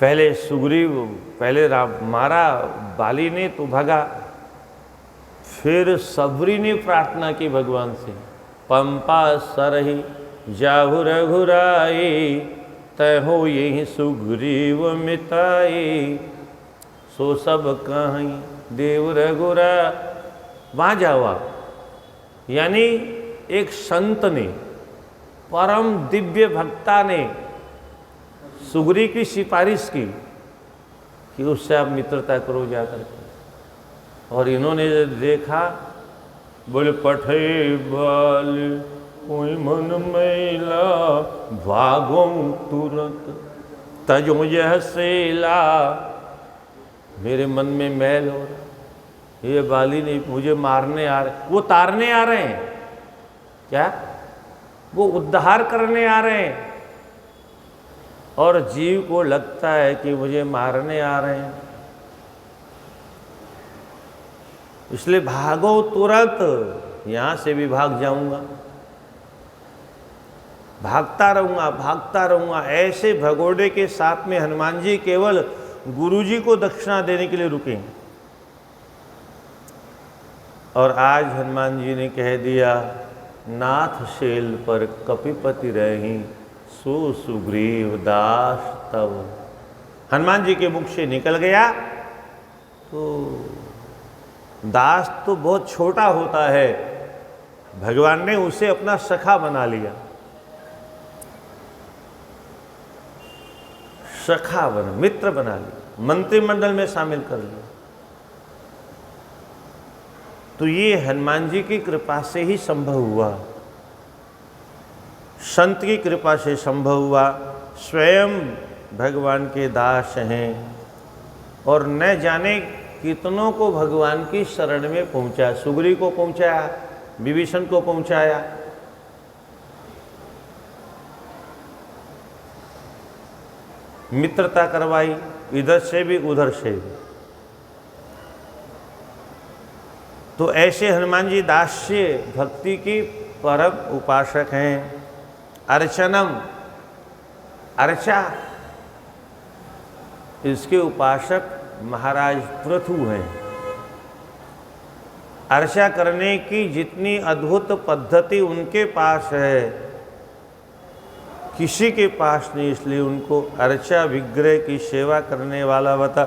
A: पहले सुग्रीव मारा बाली ने तो भगा, फिर सबरी ने प्रार्थना की भगवान से, पंपा सरहि जाहु रघुराई, तय हो यही सुग्रीव मिताई, सो सब कहीं देव रघुरा। वहाँ जाओ आप, यानी एक संत ने, परम दिव्य भक्ता ने सुग्रीव की सिफारिश की कि उससे आप मित्रता करो जाकर के। और इन्होंने देखा, बोले पठे बाल कोई मन मैला, भागो तुरंत तजो यह सेला। मेरे मन में मैल हो रहा, ये बाली नहीं मुझे मारने आ रहे, वो तारने आ रहे हैं क्या? वो उद्धार करने आ रहे हैं। और जीव को लगता है कि मुझे मारने आ रहे हैं, इसलिए भागो तुरंत, यहां से भी भाग जाऊंगा, भागता रहूंगा। ऐसे भगोड़े के साथ में हनुमान जी केवल गुरुजी को दक्षिणा देने के लिए रुके। और आज हनुमान जी ने कह दिया, नाथ शैल पर कपिपति रहीं, सो सुग्रीव दास तब। हनुमान जी के मुख से निकल गया। तो दास तो बहुत छोटा होता है, भगवान ने उसे अपना सखा बना लिया, सखा बना, मित्र बना लिया, मंत्रिमंडल में शामिल कर लिया। तो ये हनुमान जी की कृपा से ही संभव हुआ, संत की कृपा से संभव हुआ। स्वयं भगवान के दास हैं और न जाने कितनों को भगवान की शरण में पहुंचाया। सुग्रीव को पहुंचाया, विभीषण को पहुंचाया, मित्रता करवाई, इधर से भी उधर से भी। तो ऐसे हनुमान जी दास्य भक्ति की परम उपासक हैं। अर्चनम, अर्चा, इसके उपासक महाराज पृथु हैं। अर्चा करने की जितनी अद्भुत पद्धति उनके पास है, किसी के पास नहीं, इसलिए उनको अर्चा विग्रह की सेवा करने वाला बता।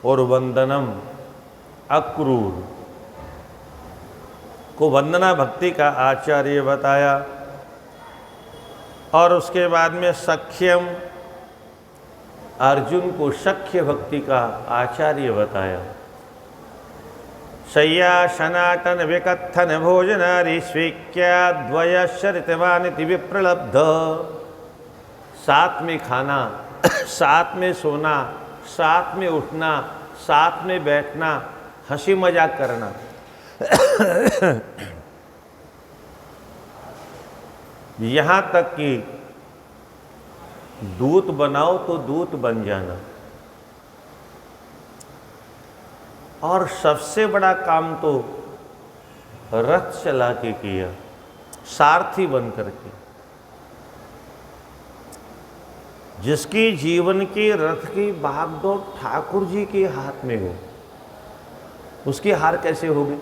A: और वंदनम, अक्रूर को वंदना भक्ति का आचार्य बताया। और उसके बाद में सख्यम, अर्जुन को सख्य भक्ति का आचार्य बताया। शय्या सनातन विकथन भोजनारि स्वीक्या द्वय शरितवानिति विप्रलब्ध। साथ में खाना, साथ में सोना, साथ में उठना, साथ में बैठना, हंसी मजाक करना। यहाँ तक कि दूत बनाओ तो दूत बन जाना। और सबसे बड़ा काम तो रथ चला के किया, सारथी बन करके। जिसकी जीवन की रथ की भागदौड़ ठाकुर जी के हाथ में हो, उसकी हार कैसे होगी?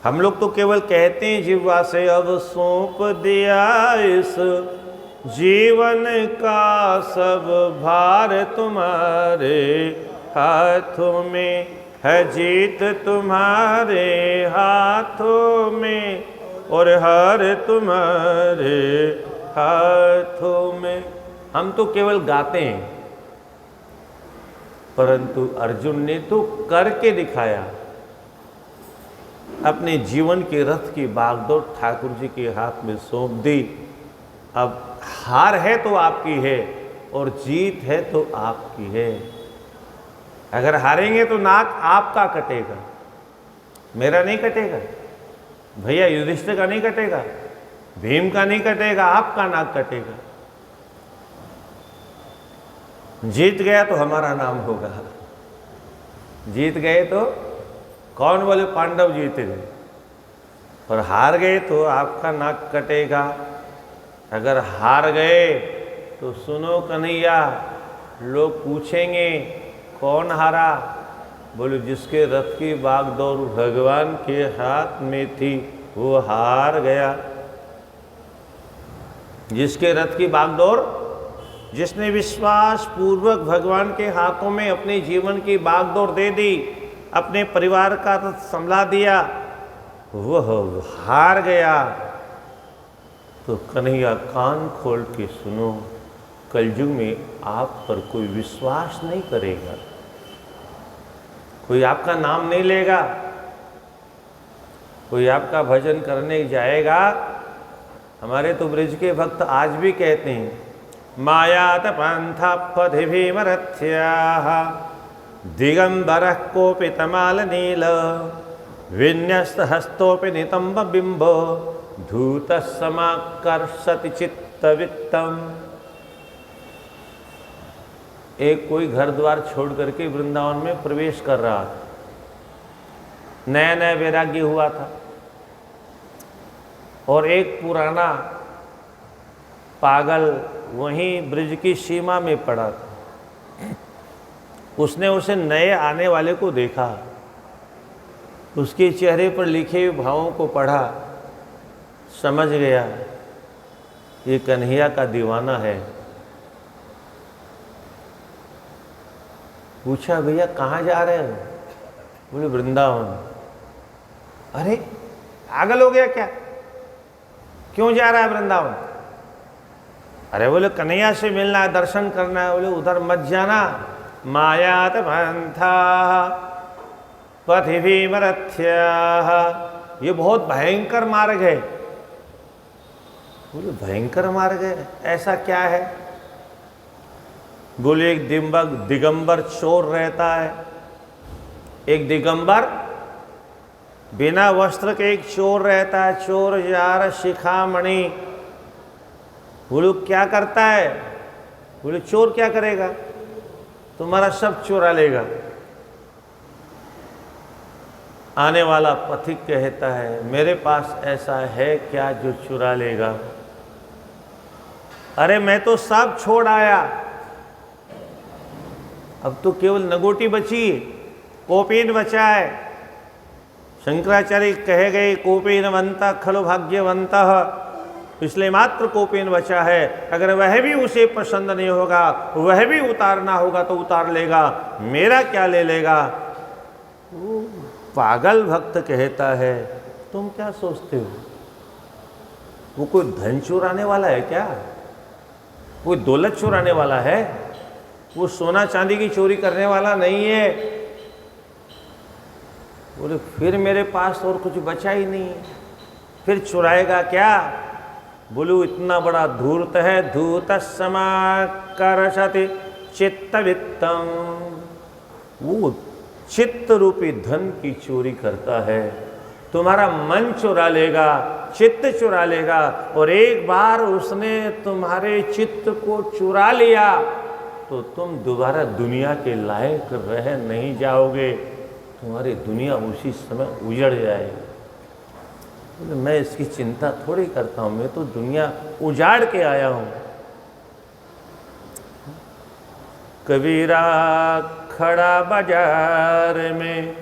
A: हम लोग तो केवल कहते हैं जिह्वा से, अब सौंप दिया इस जीवन का सब भार तुम्हारे हाथों में है, जीत तुम्हारे हाथों में और हार तुम्हारे हाथों में। हम तो केवल गाते हैं, परंतु अर्जुन ने तो करके दिखाया। अपने जीवन के रथ की बागडोर ठाकुर जी के हाथ में सौंप दी। अब हार है तो आपकी है और जीत है तो आपकी है। अगर हारेंगे तो नाक आपका कटेगा, मेरा नहीं कटेगा, भैया युधिष्ठिर का नहीं कटेगा, भीम का नहीं कटेगा, आपका नाक कटेगा। जीत गया तो हमारा नाम होगा, जीत गए तो कौन बोले पांडव जीते गए, और हार गए तो आपका नाक कटेगा। अगर हार गए तो सुनो कन्हैया, लोग पूछेंगे कौन हारा? बोले जिसके रथ की बागडोर भगवान के हाथ में थी वो हार गया। जिसके रथ की बागडोर, जिसने विश्वास पूर्वक भगवान के हाथों में अपने जीवन की बागडोर दे दी, अपने परिवार का रथ संभला दिया, वह हार गया। तो कन्हैया कान खोल के सुनो, कलयुग में आप पर कोई विश्वास नहीं करेगा, कोई आपका नाम नहीं लेगा, कोई आपका भजन करने जाएगा। हमारे तो ब्रज के भक्त आज भी कहते हैं, मायात पंथा पथि भीमरथ्याः दिगंबरः कोपि तमाल नील विन्यस्त हस्तोपि नितंब बिंब धूत समाकर्षति चित्तवित्तम। एक कोई घर द्वार छोड़ करके वृंदावन में प्रवेश कर रहा था। नया नया वैराग्य हुआ था और एक पुराना पागल वहीं ब्रिज की सीमा में पड़ा था। उसने उसे नए आने वाले को देखा, उसके चेहरे पर लिखे हुए भावों को पढ़ा, समझ गया ये कन्हैया का दीवाना है। पूछा भैया कहाँ जा रहे हो? बोले वृंदावन। अरे पागल हो गया क्या? क्यों जा रहा है वृंदावन? अरे बोले कन्हैया से मिलना है, दर्शन करना है। बोले उधर मत जाना, मायात बंथा पथिभिमरथ्याः, ये बहुत भयंकर मार्ग है। बोले भयंकर मार्ग है, ऐसा क्या है? बोले एक दिगंबर चोर रहता है, एक दिगंबर बिना वस्त्र के एक चोर रहता है, चोर जार शिखामणि। बोले क्या करता है? बोले चोर क्या करेगा, तुम्हारा सब चुरा लेगा। आने वाला पथिक कहता है मेरे पास ऐसा है क्या जो चुरा लेगा? अरे मैं तो सब छोड़ आया, अब तो केवल नगोटी बची, कोपीन बचा है। शंकराचार्य कहे गए कोपीनवंता खलु भाग्यवंतः, इसलिए मात्र कोपीन बचा है। अगर वह भी उसे पसंद नहीं होगा, वह भी उतारना होगा तो उतार लेगा, मेरा क्या ले लेगा? पागल भक्त कहता है तुम क्या सोचते हो? वो कोई धन चुराने वाला है क्या? कोई दौलत चुराने वाला है? वो सोना चांदी की चोरी करने वाला नहीं है। बोले फिर मेरे पास और कुछ बचा ही नहीं, फिर चुराएगा क्या? बोलू इतना बड़ा धूर्त है, धूत समाकर्षति चित्त वित्तम, वो चित्त रूपी धन की चोरी करता है। तुम्हारा मन चुरा लेगा, चित्त चुरा लेगा, और एक बार उसने तुम्हारे चित्त को चुरा लिया तो तुम दोबारा दुनिया के लायक रह नहीं जाओगे, तुम्हारी दुनिया उसी समय उजड़ जाएगी। मैं इसकी चिंता थोड़ी करता हूँ, मैं तो दुनिया उजाड़ के आया हूँ। कबीरा खड़ा बाजार में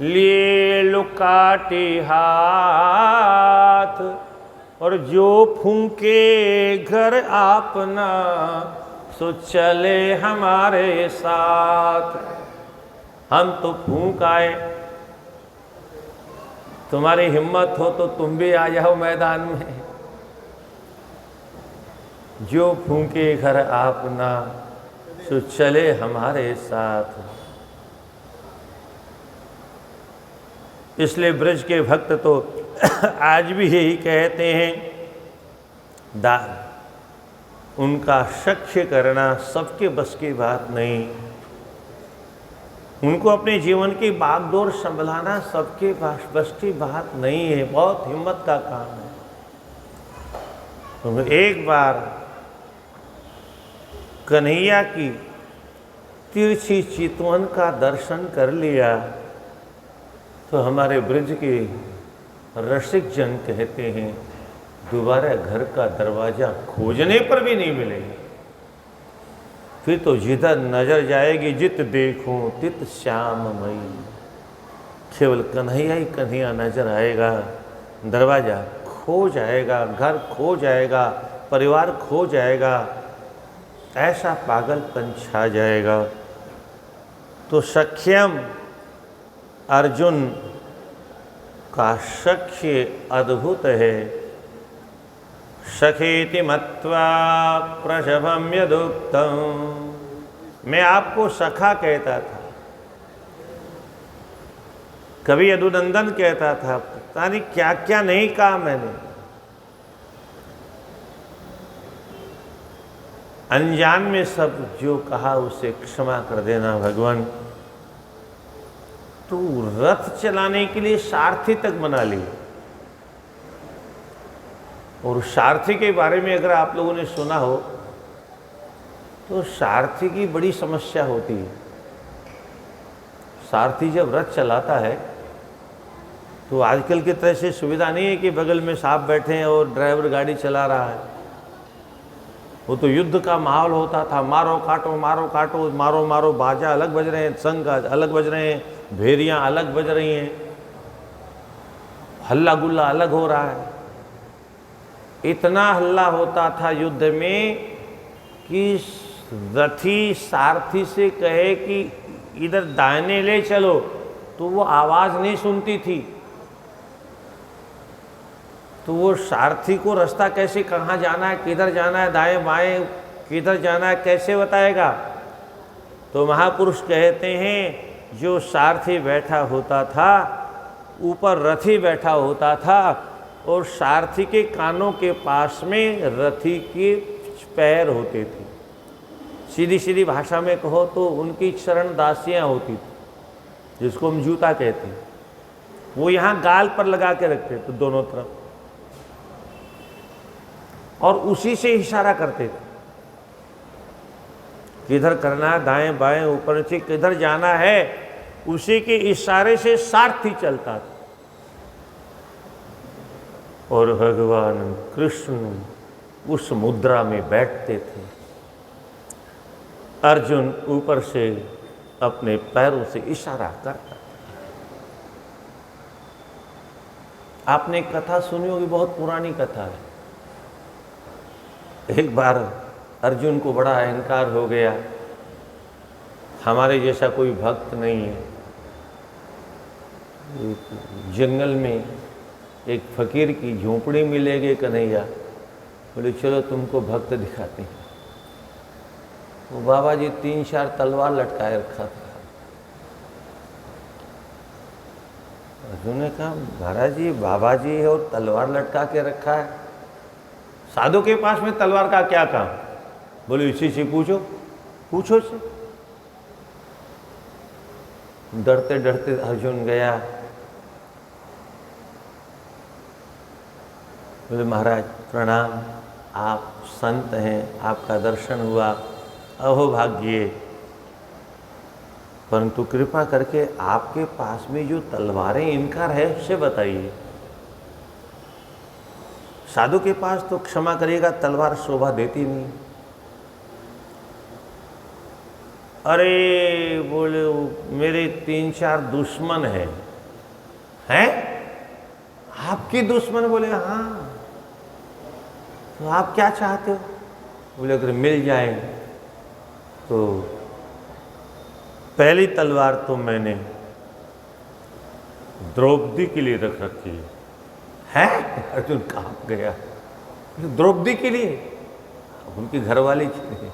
A: लिए लुकाटी हाथ, और जो फूंके घर अपना सो चले हमारे साथ। हम तो फूंक आए, तुम्हारी हिम्मत हो तो तुम भी आ जाओ मैदान में। जो फूंके घर अपना सो चले हमारे साथ। इसलिए ब्रज के भक्त तो आज भी यही कहते हैं, दान उनका सख्य करना सबके बस की बात नहीं, उनको अपने जीवन की बागडोर संभलाना सबके बस की बात नहीं है, बहुत हिम्मत का काम है। तो एक बार कन्हैया की तिरछी चितवन का दर्शन कर लिया तो हमारे ब्रज के रसिक जन कहते हैं दोबारा घर का दरवाजा खोजने पर भी नहीं मिलेगा। फिर तो जिधर नजर जाएगी जित देखूं तित श्याममयी, केवल कन्हैया ही कन्हैया नजर आएगा, दरवाजा खो जाएगा, घर खो जाएगा, परिवार खो जाएगा, ऐसा पागलपन छा जाएगा। तो सख्यम अर्जुन का सख्य अद्भुत है। सखेति मत्वा प्रशभम यदुक्तम, मैं आपको सखा कहता था, कभी यदुनंदन कहता था, पता नहीं क्या क्या नहीं कहा मैंने। अनजान में सब जो कहा उसे क्षमा कर देना भगवान। तो रथ चलाने के लिए सारथी तक बना ली, और सारथी के बारे में अगर आप लोगों ने सुना हो तो सारथी की बड़ी समस्या होती है। सारथी जब रथ चलाता है तो आजकल की तरह से सुविधा नहीं है कि बगल में साहब बैठे हैं और ड्राइवर गाड़ी चला रहा है। वो तो युद्ध का माहौल होता था, मारो काटो मारो काटो, मारो मारो, बाजा अलग बज रहे हैं, शंख अलग बज रहे हैं, भेरियां अलग बज रही हैं, हल्ला गुल्ला अलग हो रहा है। इतना हल्ला होता था युद्ध में कि रथी सारथी से कहे कि इधर दाहिने ले चलो तो वो आवाज नहीं सुनती थी। तो वो सारथी को रास्ता कैसे, कहाँ जाना है, किधर जाना है, दाएं बाएं किधर जाना है, कैसे बताएगा। तो महापुरुष कहते हैं जो सारथी बैठा होता था ऊपर रथी बैठा होता था और सारथी के कानों के पास में रथी के पैर होते थे। सीधी सीधी भाषा में कहो तो उनकी चरण दासियाँ होती थी, जिसको हम जूता कहते हैं। वो यहाँ गाल पर लगा के रखते थे दोनों तरफ और उसी से इशारा करते थे, किधर करना है, दाएं बाएं ऊपर नीचे किधर जाना है, उसी के इशारे से सारथी चलता था। और भगवान कृष्ण उस मुद्रा में बैठते थे। अर्जुन ऊपर से अपने पैरों से इशारा करता। आपने कथा सुनी होगी, बहुत पुरानी कथा है। एक बार अर्जुन को बड़ा अहंकार हो गया, हमारे जैसा कोई भक्त नहीं है। जंगल में एक फकीर की झोंपड़ी मिलेगी कन्हैया, बोले चलो तुमको भक्त दिखाते हैं। वो बाबा जी 3-4 तलवार लटकाए रखा था। अर्जुन ने कहा महाराज जी बाबा जी है और तलवार लटका के रखा है, साधु के पास में तलवार का क्या काम। बोले इसी से पूछो, पूछो से। डरते डरते अर्जुन गया। बोले महाराज प्रणाम, आप संत हैं, आपका दर्शन हुआ, अहो भाग्य, परंतु कृपा करके आपके पास में जो तलवारें इनका रहस्य बताइए। साधु के पास तो क्षमा करिएगा तलवार शोभा देती नहीं। अरे बोले मेरे 3-4 दुश्मन हैं? आपकी दुश्मन? बोले हाँ। तो आप क्या चाहते हो? बोले अगर मिल जाए तो पहली तलवार तो मैंने द्रौपदी के लिए रख रखी है। अर्जुन कांप गया। द्रौपदी के लिए? उनकी घरवाली थी।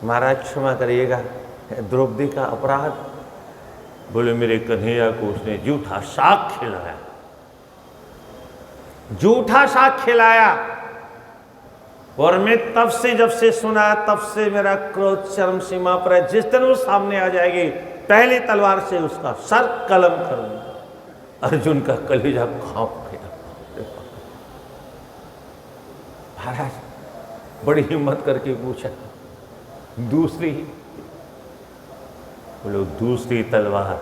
A: महाराज क्षमा करिएगा, द्रौपदी का अपराध? बोले मेरे कन्हैया को उसने जूठा साग खिलाया, जूठा साग खिलाया। और मैं तब से जब से सुना तब से मेरा क्रोध चरम सीमा पर है। जिस दिन वो सामने आ जाएगी पहली तलवार से उसका सर कलम करूंगा। अर्जुन का कलेजा कांप गया। महाराज बड़ी हिम्मत करके पूछा दूसरी? बोलो दूसरी तलवार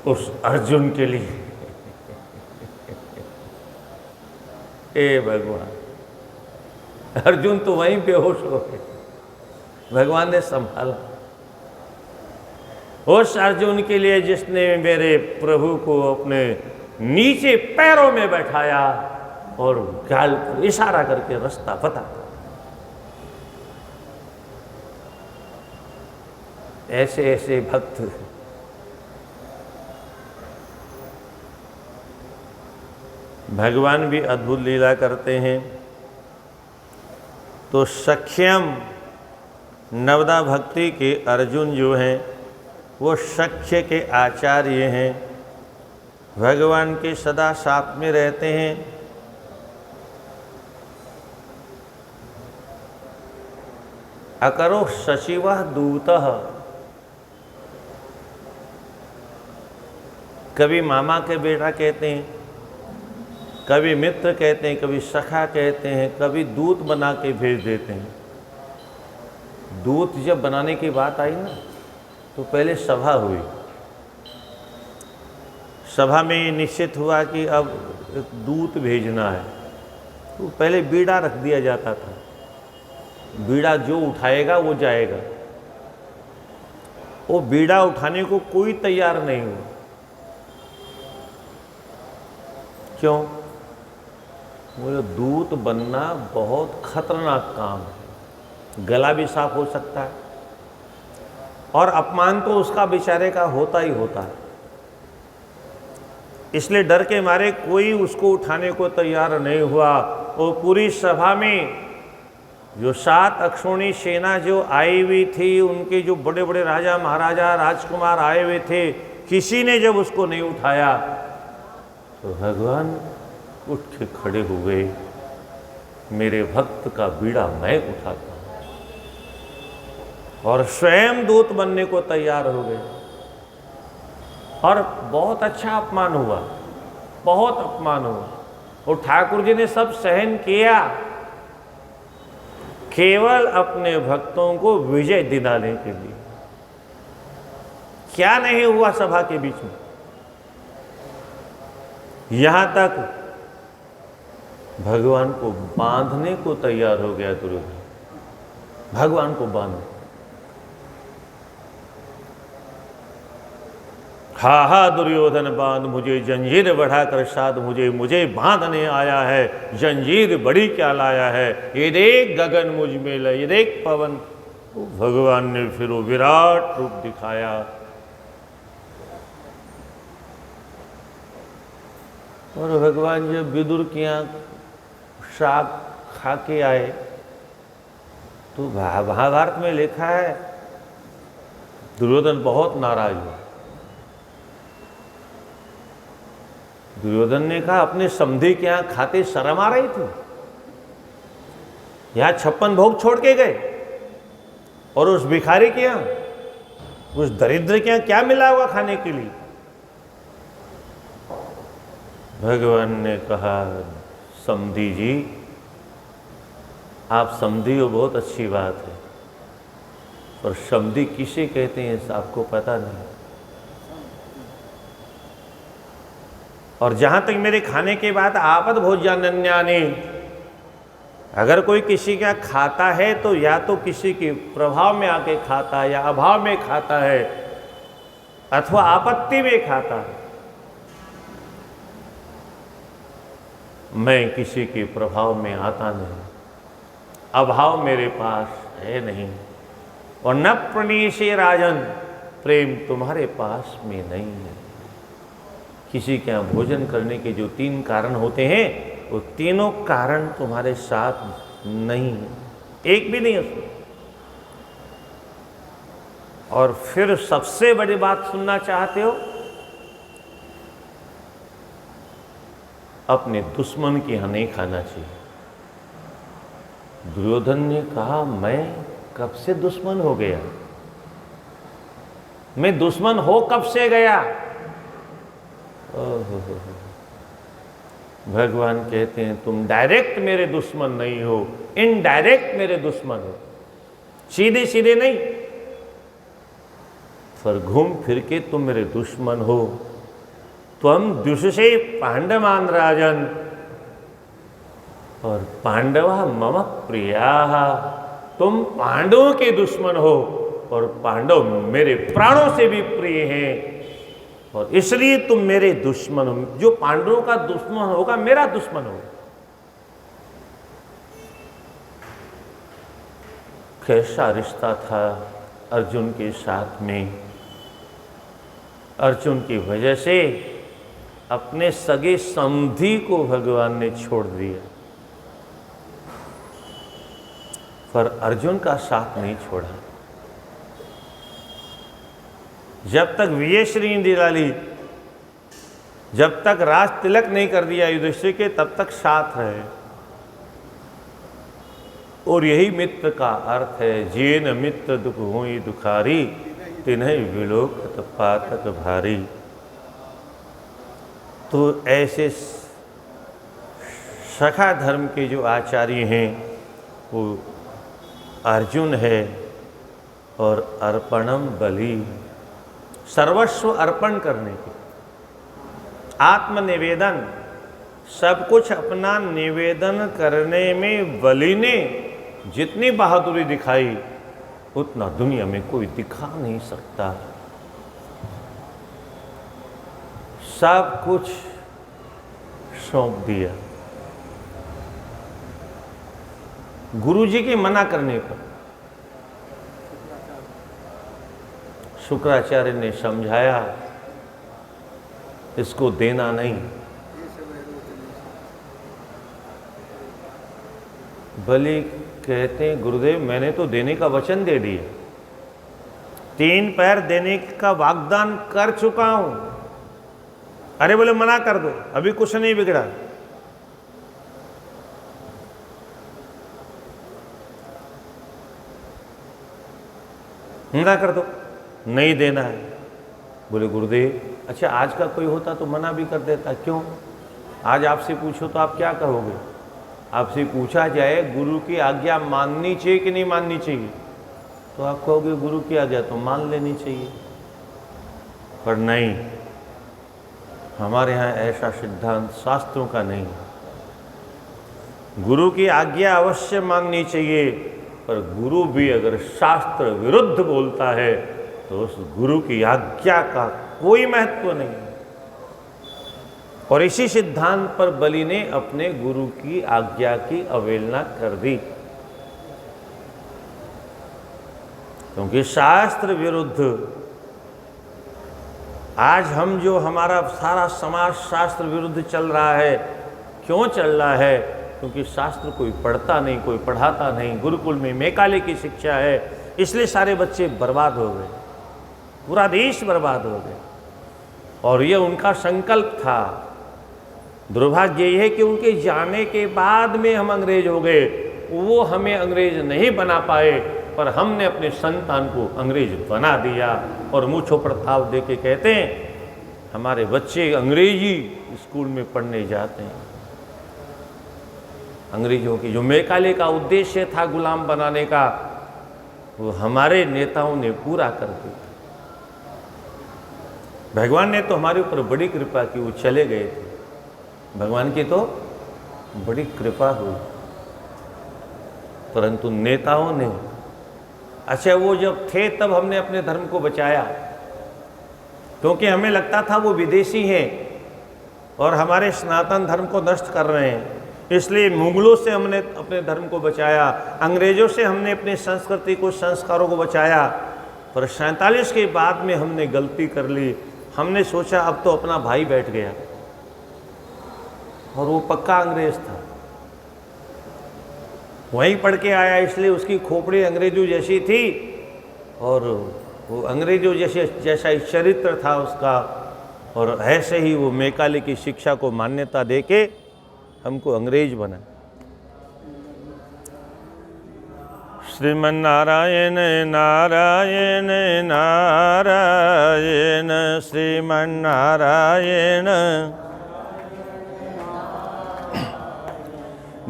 A: उस अर्जुन के लिए। ए भगवान, अर्जुन तो वहीं बेहोश हो गए, भगवान ने संभाला। उस अर्जुन के लिए जिसने मेरे प्रभु को अपने नीचे पैरों में बैठाया और गाल पर इशारा करके रास्ता बताता। ऐसे ऐसे भक्त भगवान भी अद्भुत लीला करते हैं। तो सख्यम नवदा भक्ति के अर्जुन जो हैं वो सख्य के आचार्य हैं, भगवान के सदा साथ में रहते हैं। अकरो सचिवः दूतः, कभी मामा के बेटा कहते हैं, कभी मित्र कहते हैं, कभी सखा कहते हैं, कभी दूत बना के भेज देते हैं। दूत जब बनाने की बात आई ना, तो पहले सभा हुई। सभा में ये निश्चित हुआ कि अब एक दूत भेजना है, तो पहले बीड़ा रख दिया जाता था। बीड़ा जो उठाएगा वो जाएगा। वो बीड़ा उठाने को कोई तैयार नहीं हुआ। क्यों? बोले दूत बनना बहुत खतरनाक काम है, गला भी साफ हो सकता है और अपमान तो उसका बेचारे का होता ही होता है। इसलिए डर के मारे कोई उसको उठाने को तैयार नहीं हुआ। और पूरी सभा में जो 7 अक्षौणी सेना जो आई हुई थी, उनके जो बड़े बड़े राजा महाराजा राजकुमार आए हुए थे, किसी ने जब उसको नहीं उठाया तो भगवान उठ के खड़े हो गए, मेरे भक्त का बीड़ा मैं उठाता हूं, और स्वयं दूत बनने को तैयार हो गए। और बहुत अच्छा अपमान हुआ, बहुत अपमान हुआ। और ठाकुर जी ने सब सहन किया, केवल अपने भक्तों को विजय दिलाने के लिए। क्या नहीं हुआ सभा के बीच में, यहां तक भगवान को बांधने को तैयार हो गया दुर्योधन। भगवान को बांध, हा दुर्योधन बांध मुझे, जंजीर बढ़ाकर साध मुझे, मुझे बांधने आया है, जंजीर बड़ी क्या लाया है, ये देख गगन मुझ में लय, ये देख पवन। तो भगवान ने फिर वो विराट रूप दिखाया। और भगवान जब विदुर की शाक खा के आए, तो महाभारत में लिखा है दुर्योधन बहुत नाराज हुआ। दुर्योधन ने कहा अपने समधी के यहां खाते शर्म आ रही थी, यहां 56 भोग छोड़ के गए, और उस भिखारी के यहां, उस दरिद्र के यहां क्या मिला हुआ खाने के लिए। भगवान ने कहा समधी जी, आप समधी हो बहुत अच्छी बात है, पर समधी किसे कहते हैं आपको पता नहीं। और जहां तक मेरे खाने के बाद आपद भोज्यान्यानि, अगर कोई किसी का खाता है तो या तो किसी के प्रभाव में आके खाता है, या अभाव में खाता है, अथवा आपत्ति में खाता है। मैं किसी के प्रभाव में आता नहीं, अभाव मेरे पास है नहीं। और न प्रणीशे राजन, प्रेम तुम्हारे पास में नहीं है। किसी के यहाँ भोजन करने के जो 3 कारण होते हैं, वो तीनों कारण तुम्हारे साथ नहीं है, एक भी नहीं है उसमें। और फिर सबसे बड़ी बात सुनना चाहते हो, अपने दुश्मन के यहाँ नहीं खाना चाहिए। दुर्योधन ने कहा मैं कब से दुश्मन हो गया, मैं दुश्मन हो कब से गया। भगवान कहते हैं तुम डायरेक्ट मेरे दुश्मन नहीं हो, इनडायरेक्ट मेरे दुश्मन हो, सीधे सीधे नहीं, पर घूम फिर के तुम मेरे दुश्मन हो। त्वम द्विषसे पांडवान राजन, और पांडवा मम प्रिया, तुम पांडवों के दुश्मन हो, और पांडव मेरे प्राणों से भी प्रिय हैं, और इसलिए तुम मेरे दुश्मन हो। जो पांडवों का दुश्मन होगा मेरा दुश्मन होगा। कैसा रिश्ता था अर्जुन के साथ में। अर्जुन की वजह से अपने सगे समधी को भगवान ने छोड़ दिया, पर अर्जुन का साथ नहीं छोड़ा। जब तक विजयश्री नहीं दिला ली, जब तक राज तिलक नहीं कर दिया युधिष्ठिर के, तब तक साथ रहे। और यही मित्र का अर्थ है, जेन मित्र दुख होई दुखारी, तिन्हि विलोकत पातक भारी। तो ऐसे शाखा धर्म के जो आचार्य हैं वो अर्जुन है और अर्पणम बलि, सर्वस्व अर्पण करने की, आत्मनिवेदन, सब कुछ अपना निवेदन करने में बलि ने जितनी बहादुरी दिखाई उतना दुनिया में कोई दिखा नहीं सकता। सब कुछ सौंप दिया। गुरुजी के मना करने पर शुक्राचार्य ने समझाया इसको देना नहीं। बलि कहते हैं गुरुदेव मैंने तो देने का वचन दे दिया, 3 पैर देने का वाग्दान कर चुका हूं। अरे बोले मना कर दो, अभी कुछ नहीं बिगड़ा। मना कर दो, नहीं देना है। बोले गुरुदेव अच्छा आज का कोई होता तो मना भी कर देता, क्यों? आज आपसे पूछो तो आप क्या कहोगे? आपसे पूछा जाए गुरु की आज्ञा माननी चाहिए कि नहीं माननी चाहिए, तो आप कहोगे गुरु की आज्ञा तो मान लेनी चाहिए। पर नहीं, हमारे यहाँ ऐसा सिद्धांत शास्त्रों का नहीं। गुरु की आज्ञा अवश्य माननी चाहिए, पर गुरु भी अगर शास्त्र विरुद्ध बोलता है तो उस गुरु की आज्ञा का कोई महत्व नहीं। और इसी सिद्धांत पर बलि ने अपने गुरु की आज्ञा की अवहेलना कर दी, क्योंकि शास्त्र विरुद्ध आज हम जो हमारा सारा समाज शास्त्र विरुद्ध चल रहा है, क्यों चल रहा है? क्योंकि शास्त्र कोई पढ़ता नहीं, कोई पढ़ाता नहीं। गुरुकुल में मैकाले की शिक्षा है, इसलिए सारे बच्चे बर्बाद हो गए, पूरा देश बर्बाद हो गए। और ये उनका संकल्प था। दुर्भाग्य यह है कि उनके जाने के बाद में हम अंग्रेज हो गए। वो हमें अंग्रेज नहीं बना पाए, पर हमने अपने संतान को अंग्रेज बना दिया। और मुँह चौपड़ ताव दे के कहते हैं हमारे बच्चे अंग्रेजी स्कूल में पढ़ने जाते हैं। अंग्रेजों की जो मैकाले का उद्देश्य था गुलाम बनाने का, वो हमारे नेताओं ने पूरा कर दिया। भगवान ने तो हमारे ऊपर बड़ी कृपा की, वो चले गए थे, भगवान की तो बड़ी कृपा हुई। परंतु नेताओं ने, अच्छा वो जब थे तब हमने अपने धर्म को बचाया, क्योंकि हमें लगता था वो विदेशी हैं और हमारे सनातन धर्म को नष्ट कर रहे हैं। इसलिए मुगलों से हमने अपने धर्म को बचाया, अंग्रेजों से हमने अपनी संस्कृति को, संस्कारों को बचाया। पर 47 के बाद में हमने गलती कर ली। हमने सोचा अब तो अपना भाई बैठ गया, और वो पक्का अंग्रेज था, वहीं पढ़ के आया, इसलिए उसकी खोपड़ी अंग्रेजों जैसी थी और वो अंग्रेजों जैसा ही चरित्र था उसका। और ऐसे ही वो मैकाले की शिक्षा को मान्यता देके हमको अंग्रेज बना। श्रीमन्नारायण नारायण नारायण श्रीमन्नारायण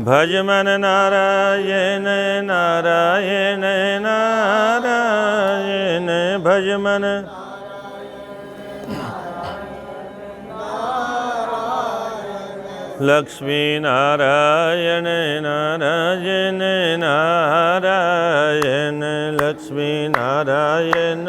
A: भजमन नारायण नारायण नारायण भजमन लक्ष्मी नारायण नारायण नारायण लक्ष्मी नारायण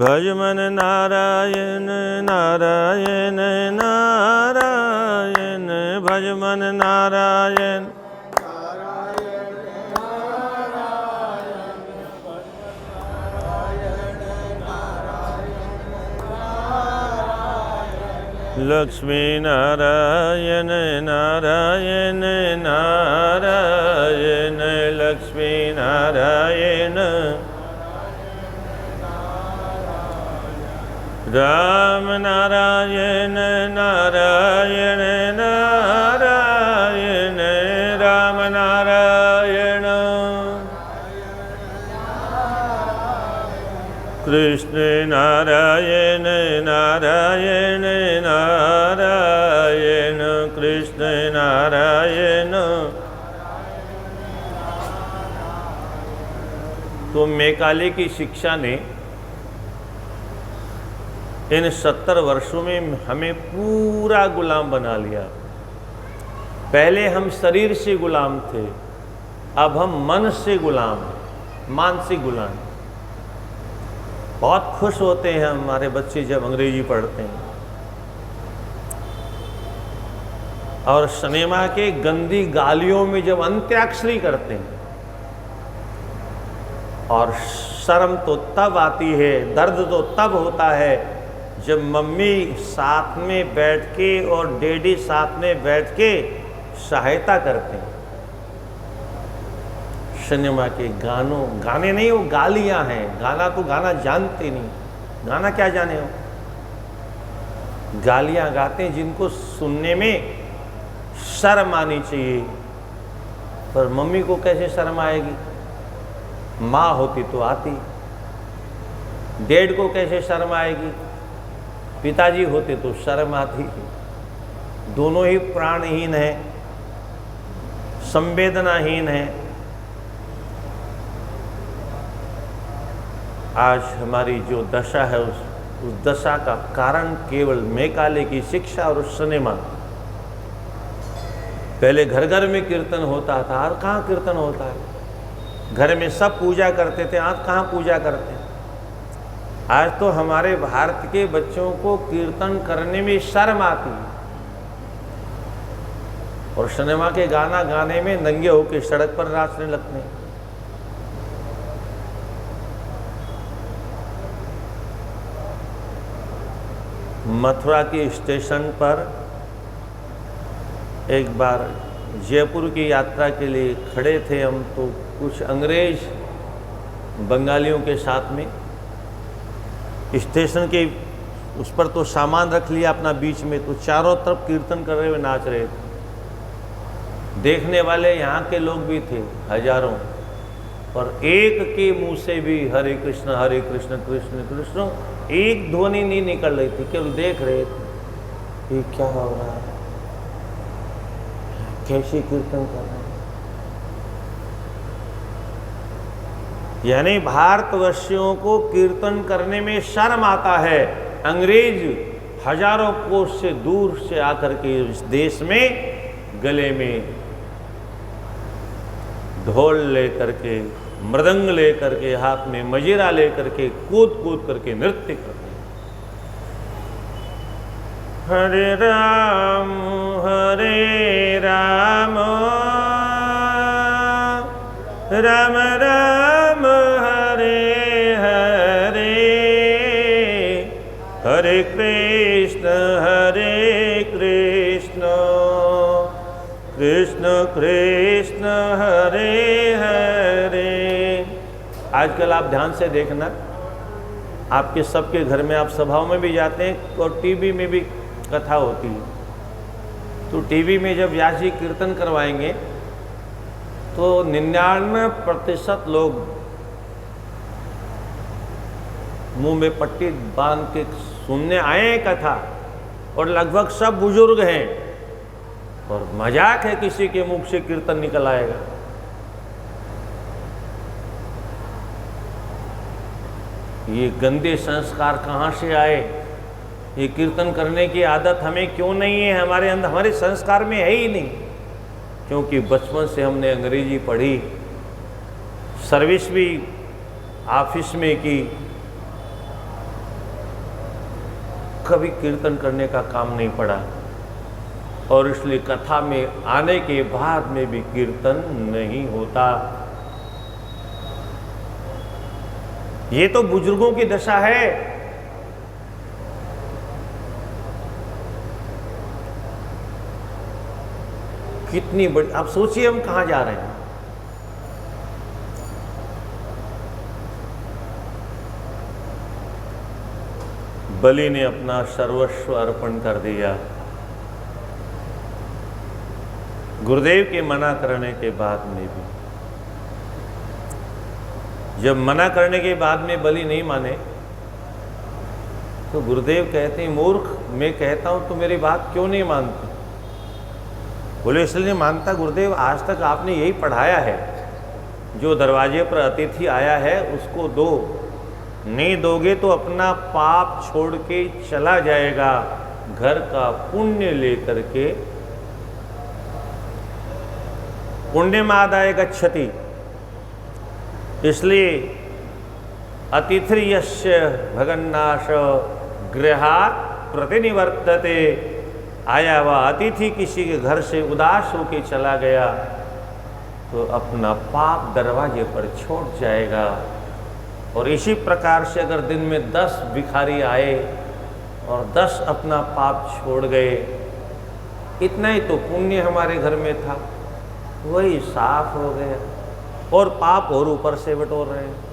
A: भजमन नारायण नारायण नारायण भजमन नारायण लक्ष्मी नारायण नारायण नारायण लक्ष्मी नारायण राम नारायण नारायण नारायण राम नारायण कृष्ण नारायण नारायण नारायण कृष्ण नारायण। तो मैकाले की शिक्षा ने इन 70 वर्षों में हमें पूरा गुलाम बना लिया। पहले हम शरीर से गुलाम थे, अब हम मन से गुलाम हैं, मानसिक गुलाम। बहुत खुश होते हैं हमारे बच्चे जब अंग्रेजी पढ़ते हैं और सिनेमा के गंदी गालियों में जब अंत्याक्षरी करते हैं। और शर्म तो तब आती है, दर्द तो तब होता है जब मम्मी साथ में बैठ के और डैडी साथ में बैठ के सहायता करते हैं। सिनेमा के गाने नहीं, वो गालियां हैं। गाना तो गाना जानते नहीं, गाना क्या जाने हो। गालियां गाते हैं जिनको सुनने में शर्म आनी चाहिए। पर मम्मी को कैसे शर्म आएगी? माँ होती तो आती। डैड को कैसे शर्म आएगी? पिताजी होते तो शर्म आती। दोनों ही प्राणहीन हैं, संवेदनाहीन हैं। आज हमारी जो दशा है उस दशा का कारण केवल मैकाले की शिक्षा और सिनेमा। पहले घर घर में कीर्तन होता था, आज कहाँ कीर्तन होता है? घर में सब पूजा करते थे, आज कहाँ पूजा करते हैं? आज तो हमारे भारत के बच्चों को कीर्तन करने में शर्म आती है और सिनेमा के गाना गाने में नंगे होकर सड़क पर नाचने लगते हैं। मथुरा के स्टेशन पर एक बार जयपुर की यात्रा के लिए खड़े थे हम, तो कुछ अंग्रेज बंगालियों के साथ में स्टेशन के उस पर तो सामान रख लिया अपना बीच में, तो चारों तरफ कीर्तन कर रहे हुए नाच रहे थे। देखने वाले यहाँ के लोग भी थे हजारों, पर एक के मुंह से भी हरे कृष्ण कृष्ण कृष्ण एक ध्वनि नहीं निकल रही थी। केवल देख रहे थे ये क्या हो रहा है, कैसे कीर्तन कर रहे हैं। यानी भारतवर्षियों को कीर्तन करने में शर्म आता है। अंग्रेज हजारों कोस से दूर से आकर के इस देश में गले में ढोल लेकर के, मृदंग लेकर के, हाथ में मजीरा लेकर के कूद कूद करके नृत्य करते हैं। हरे राम राम राम हरे हरे, हरे कृष्ण कृष्ण कृष्ण हरे हरे। आजकल आप ध्यान से देखना, आपके सबके घर में, आप सभाओं में भी जाते हैं और टीवी में भी कथा होती है। तो टीवी में जब व्यास जी कीर्तन करवाएंगे तो 99% लोग मुंह में पट्टी बांध के सुनने आए हैं कथा, और लगभग सब बुजुर्ग हैं। और मजाक है किसी के मुख से कीर्तन निकल आएगा। ये गंदे संस्कार कहाँ से आए? ये कीर्तन करने की आदत हमें क्यों नहीं है? हमारे अंदर, हमारे संस्कार में है ही नहीं। क्योंकि बचपन से हमने अंग्रेजी पढ़ी, सर्विस भी ऑफिस में की, कभी कीर्तन करने का काम नहीं पड़ा। और इसलिए कथा में आने के बाद में भी कीर्तन नहीं होता। ये तो बुजुर्गों की दशा है। कितनी बड़ी, आप सोचिए हम कहां जा रहे हैं। बलि ने अपना सर्वस्व अर्पण कर दिया। गुरुदेव के मना करने के बाद में भी, जब मना करने के बाद में बलि नहीं माने तो गुरुदेव कहते हैं, मूर्ख, मैं कहता हूँ तो मेरी बात क्यों नहीं मानते? बोले इसलिए नहीं मानता गुरुदेव, आज तक आपने यही पढ़ाया है, जो दरवाजे पर अतिथि आया है उसको दो, नहीं दोगे तो अपना पाप छोड़ के चला जाएगा, घर का पुण्य लेकर के, पुण्यमादाय गच्छति। इसलिए अतिथिर्यस्य भगन्नाश गृहात् प्रतिनिवर्तते, आया हुआ अतिथि किसी के घर से उदास होके चला गया तो अपना पाप दरवाजे पर छोड़ जाएगा। और इसी प्रकार से अगर दिन में 10 भिखारी आए और 10 अपना पाप छोड़ गए, इतना ही तो पुण्य हमारे घर में था, वही साफ हो गया, और पाप और ऊपर से बटोर रहे हैं।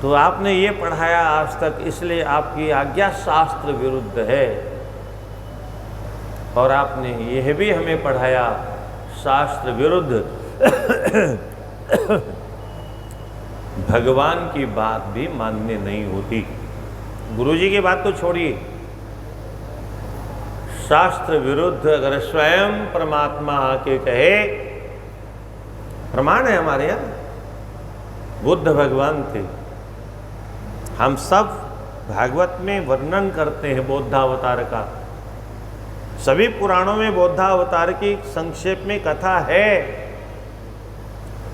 A: तो आपने ये पढ़ाया आज तक, इसलिए आपकी आज्ञा शास्त्र विरुद्ध है। और आपने यह भी हमें पढ़ाया शास्त्र विरुद्ध भगवान की बात भी मानने नहीं होती। गुरुजी की बात तो छोड़िए, शास्त्र विरुद्ध अगर स्वयं परमात्मा आके कहे, प्रमाण है हमारे यहाँ, बुद्ध भगवान थे। हम सब भागवत में वर्णन करते हैं बौद्धावतार का, सभी पुराणों में बौद्धावतार की संक्षेप में कथा है,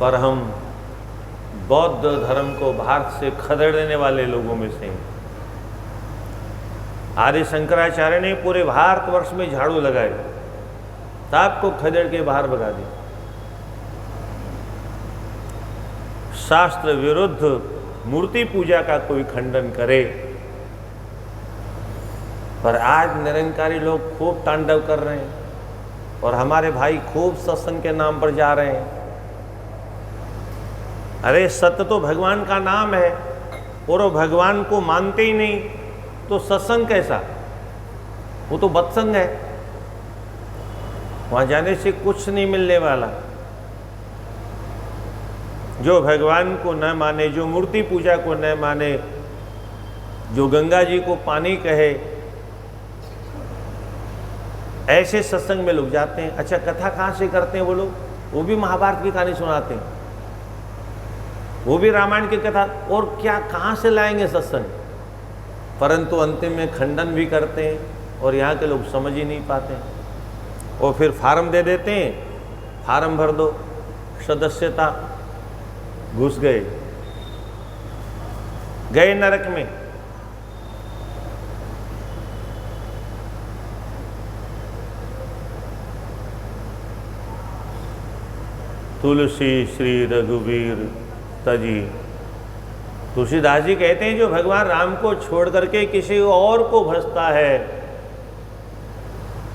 A: पर हम बौद्ध धर्म को भारत से खदेड़ने वाले लोगों में से हैं। आदि शंकराचार्य ने पूरे भारतवर्ष में झाड़ू लगाए, सबको खदेड़ के बाहर भगा दिया। शास्त्र विरुद्ध मूर्ति पूजा का कोई खंडन करे, पर आज निरंकारी लोग खूब तांडव कर रहे हैं और हमारे भाई खूब सत्संग के नाम पर जा रहे हैं। अरे सत्य तो भगवान का नाम है, और वो भगवान को मानते ही नहीं तो सत्संग कैसा? वो तो बत्संग है, वहां जाने से कुछ नहीं मिलने वाला। जो भगवान को न माने, जो मूर्ति पूजा को न माने, जो गंगा जी को पानी कहे, ऐसे सत्संग में लोग जाते हैं। अच्छा, कथा कहाँ से करते हैं वो लोग? वो भी महाभारत की कहानी सुनाते हैं, वो भी रामायण की कथा, और क्या कहाँ से लाएंगे सत्संग? परंतु अंतिम में खंडन भी करते हैं और यहाँ के लोग समझ ही नहीं पाते हैं। और फिर फार्म दे देते हैं, फार्म भर दो, सदस्यता, घुस गए नरक में। तुलसी श्री रघुवीर तजी। तुलसीदास जी कहते हैं, जो भगवान राम को छोड़ करके किसी और को भजता है,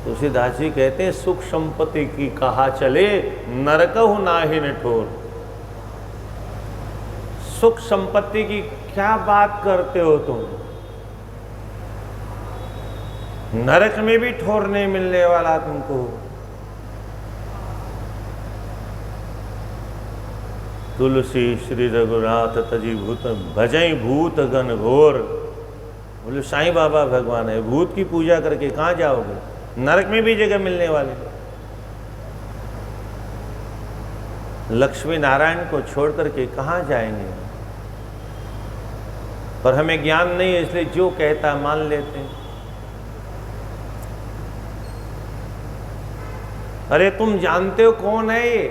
A: तुलसीदास जी कहते हैं, सुख संपत्ति की कहा चले, नरकहु नाहि निठोर। सुख संपत्ति की क्या बात करते हो तुम? नरक में भी ठोर नहीं मिलने वाला तुमको। तुलसी श्री रघुनाथ तजी भूत भजई भूत गण घोर। बोले साईं बाबा भगवान है, भूत की पूजा करके कहाँ जाओगे? नरक में भी जगह मिलने वाले। लक्ष्मी नारायण को छोड़ करके कहाँ जाएंगे? पर हमें ज्ञान नहीं है, इसलिए जो कहता मान लेते हैं। अरे तुम जानते हो कौन है ये?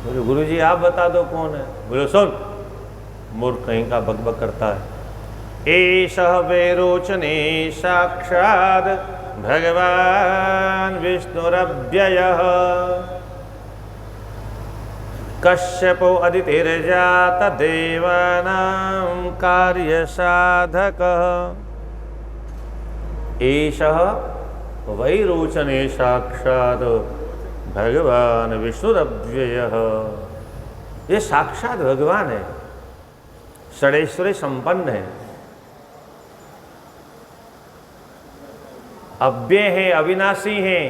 A: बोले गुरुजी आप बता दो कौन है। बोले सुन, मूर्ख कहीं का बकबक करता है। एषः वैरोचने साक्षात् भगवान विष्णुरव्ययः, कश्यपो अदितिर्जात देवानां कार्य साधकः। एषः वैरोचने साक्षात् भगवान विष्णुरव्ययः। ये साक्षात भगवान है, षडैश्वर्य संपन्न है, अव्यय है, अविनाशी है।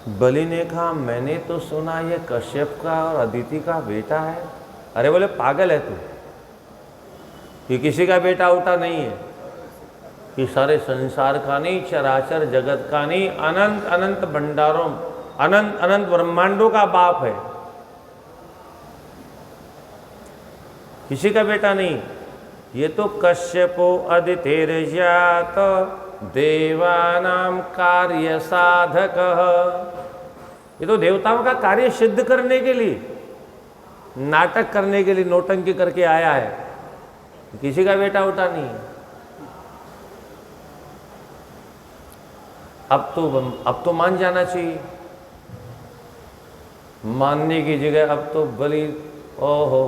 A: बलि ने कहा मैंने तो सुना ये कश्यप का और अदिति का बेटा है। अरे बोले पागल है तू, ये किसी का बेटा उठा नहीं है, कि सारे संसार का नहीं, चराचर जगत का नहीं, अनंत अनंत भंडारों, अनंत अनंत ब्रह्मांडों का बाप है, किसी का बेटा नहीं। ये तो कश्यपो अदितेर्जात देवानाम कार्य साधक, ये तो देवताओं का कार्य सिद्ध करने के लिए, नाटक करने के लिए नौटंकी करके आया है, किसी का बेटा उठा नहीं। अब तो मान जाना चाहिए, मानने की जगह अब तो बलि ओहो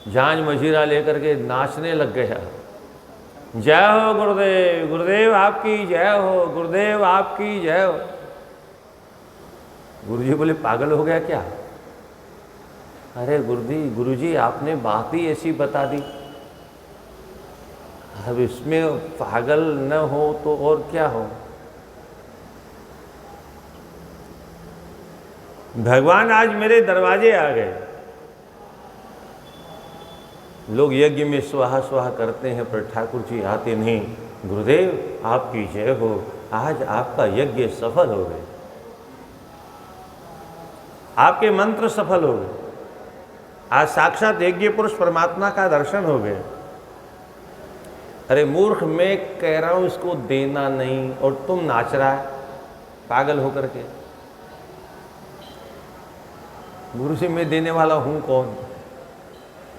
A: झांझ मजीरा लेकर के नाचने लग गया। जय हो गुरुदेव, गुरुदेव आपकी जय हो, गुरुदेव आपकी जय हो। गुरुजी बोले पागल हो गया क्या? अरे गुरुजी आपने बात ही ऐसी बता दी, अब इसमें पागल न हो तो और क्या हो। भगवान आज मेरे दरवाजे आ गए। लोग यज्ञ में स्वाहा स्वाहा करते हैं पर ठाकुर जी आते नहीं। गुरुदेव आपकी जय हो, आज आपका यज्ञ सफल हो गए, आपके मंत्र सफल हो गए, आज साक्षात यज्ञ पुरुष परमात्मा का दर्शन हो गए। अरे मूर्ख, मैं कह रहा हूं इसको देना नहीं और तुम नाच रहा है पागल होकर के। गुरु जी मैं देने वाला हूं कौन?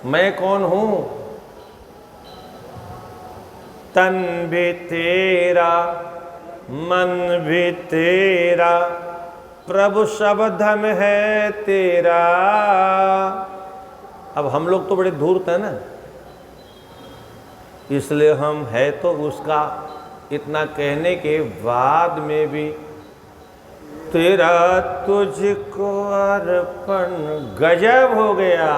A: मैं कौन हूं? तन भी तेरा, मन भी तेरा, प्रभु सब धन है तेरा। अब हम लोग तो बड़े धूर्त हैं ना, इसलिए हम है तो उसका, इतना कहने के बाद में भी तेरा तुझको अर्पण। गजब हो गया,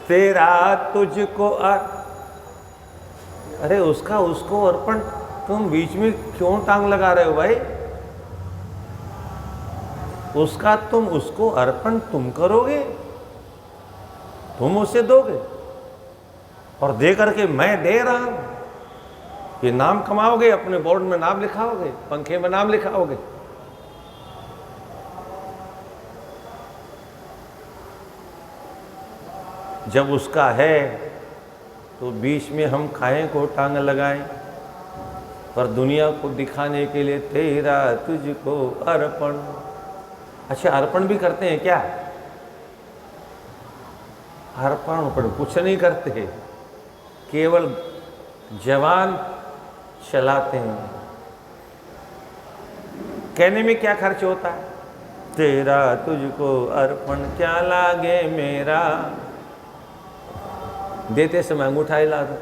A: तेरा तुझको अरे उसका उसको अर्पण, तुम बीच में क्यों टांग लगा रहे हो भाई? उसका तुम उसको अर्पण तुम करोगे, तुम उसे दोगे और दे करके मैं दे रहा हूं, ये नाम कमाओगे, अपने बोर्ड में नाम लिखाओगे, पंखे में नाम लिखाओगे। जब उसका है तो बीच में हम काहे को टांग लगाएं? पर दुनिया को दिखाने के लिए तेरा तुझको अर्पण। अच्छा अर्पण भी करते हैं क्या? अर्पण पर कुछ नहीं करते, केवल जवान चलाते हैं। कहने में क्या खर्च होता है? तेरा तुझको अर्पण क्या लागे मेरा, देते समय अंगूठा हिला दो।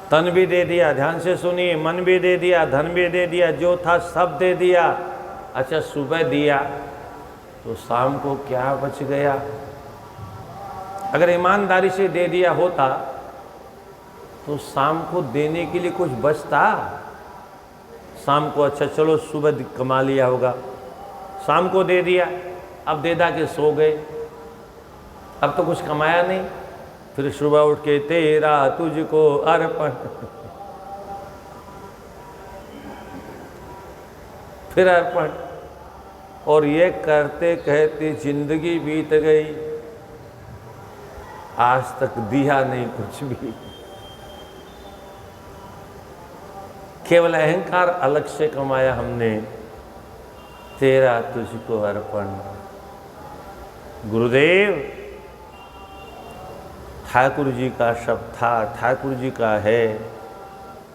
A: तन भी दे दिया, ध्यान से सुनिए, मन भी दे दिया, धन भी दे दिया, जो था सब दे दिया। अच्छा सुबह दिया तो शाम को क्या बच गया? अगर ईमानदारी से दे दिया होता तो शाम को देने के लिए कुछ बचता? शाम को अच्छा चलो सुबह कमा लिया होगा, शाम को दे दिया, अब दे दा के सो गए, अब तो कुछ कमाया नहीं, फिर सुबह उठ के तेरा तुझको अर्पण, फिर अर्पण, और ये करते कहते जिंदगी बीत गई, आज तक दिया नहीं कुछ भी। केवल अहंकार अलग से कमाया हमने। तेरा तुझको अर्पण। गुरुदेव ठाकुर जी का शब्द था, ठाकुर जी का है,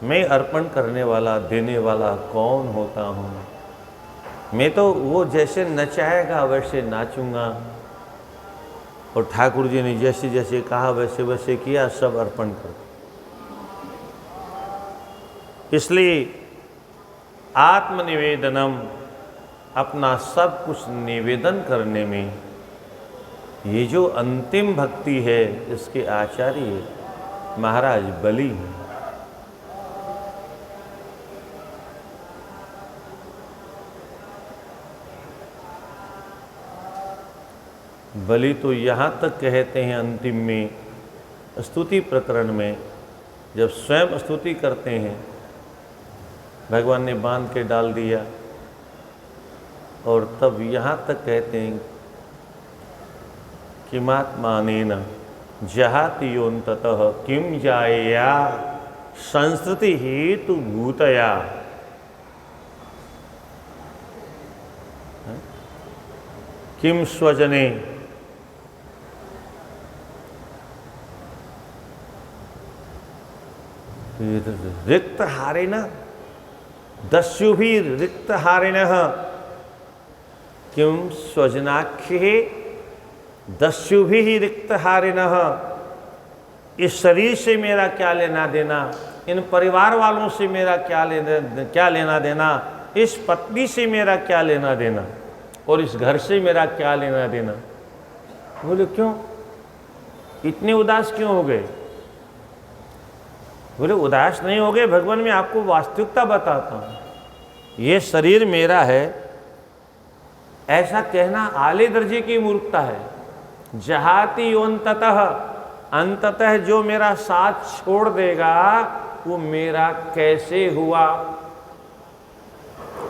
A: मैं अर्पण करने वाला देने वाला कौन होता हूँ? मैं तो वो जैसे नचाएगा वैसे नाचूंगा, और ठाकुर जी ने जैसे जैसे कहा वैसे वैसे किया, सब अर्पण कर। इसलिए आत्मनिवेदनम, अपना सब कुछ निवेदन करने में, ये जो अंतिम भक्ति है इसके आचार्य महाराज बलि हैं। बलि तो यहाँ तक कहते हैं अंतिम में स्तुति प्रकरण में, जब स्वयं स्तुति करते हैं, भगवान ने बांध के डाल दिया, और तब यहाँ तक कहते हैं किमात्मानेन जहाति योऽन्ततः किम जायया संस्कृति हेतु भूतया। किम स्वजने, रिक्त हारेण दस्युभि रिक्त हारेण किम स्वजनाख्ये दस्युभि रिक्त हारेण। इस शरीर से मेरा क्या लेना देना, इन परिवार वालों से मेरा क्या लेना देना, इस पत्नी से मेरा क्या लेना देना, और इस घर से मेरा क्या लेना देना। बोले क्यों इतने उदास क्यों हो गए? बोले उदास नहीं हो गए, भगवान मैं आपको वास्तविकता बताता हूँ, ये शरीर मेरा है, ऐसा कहना आले दर्जे की मूर्खता है। जहाति अंततः, अंततः जो मेरा साथ छोड़ देगा वो मेरा कैसे हुआ,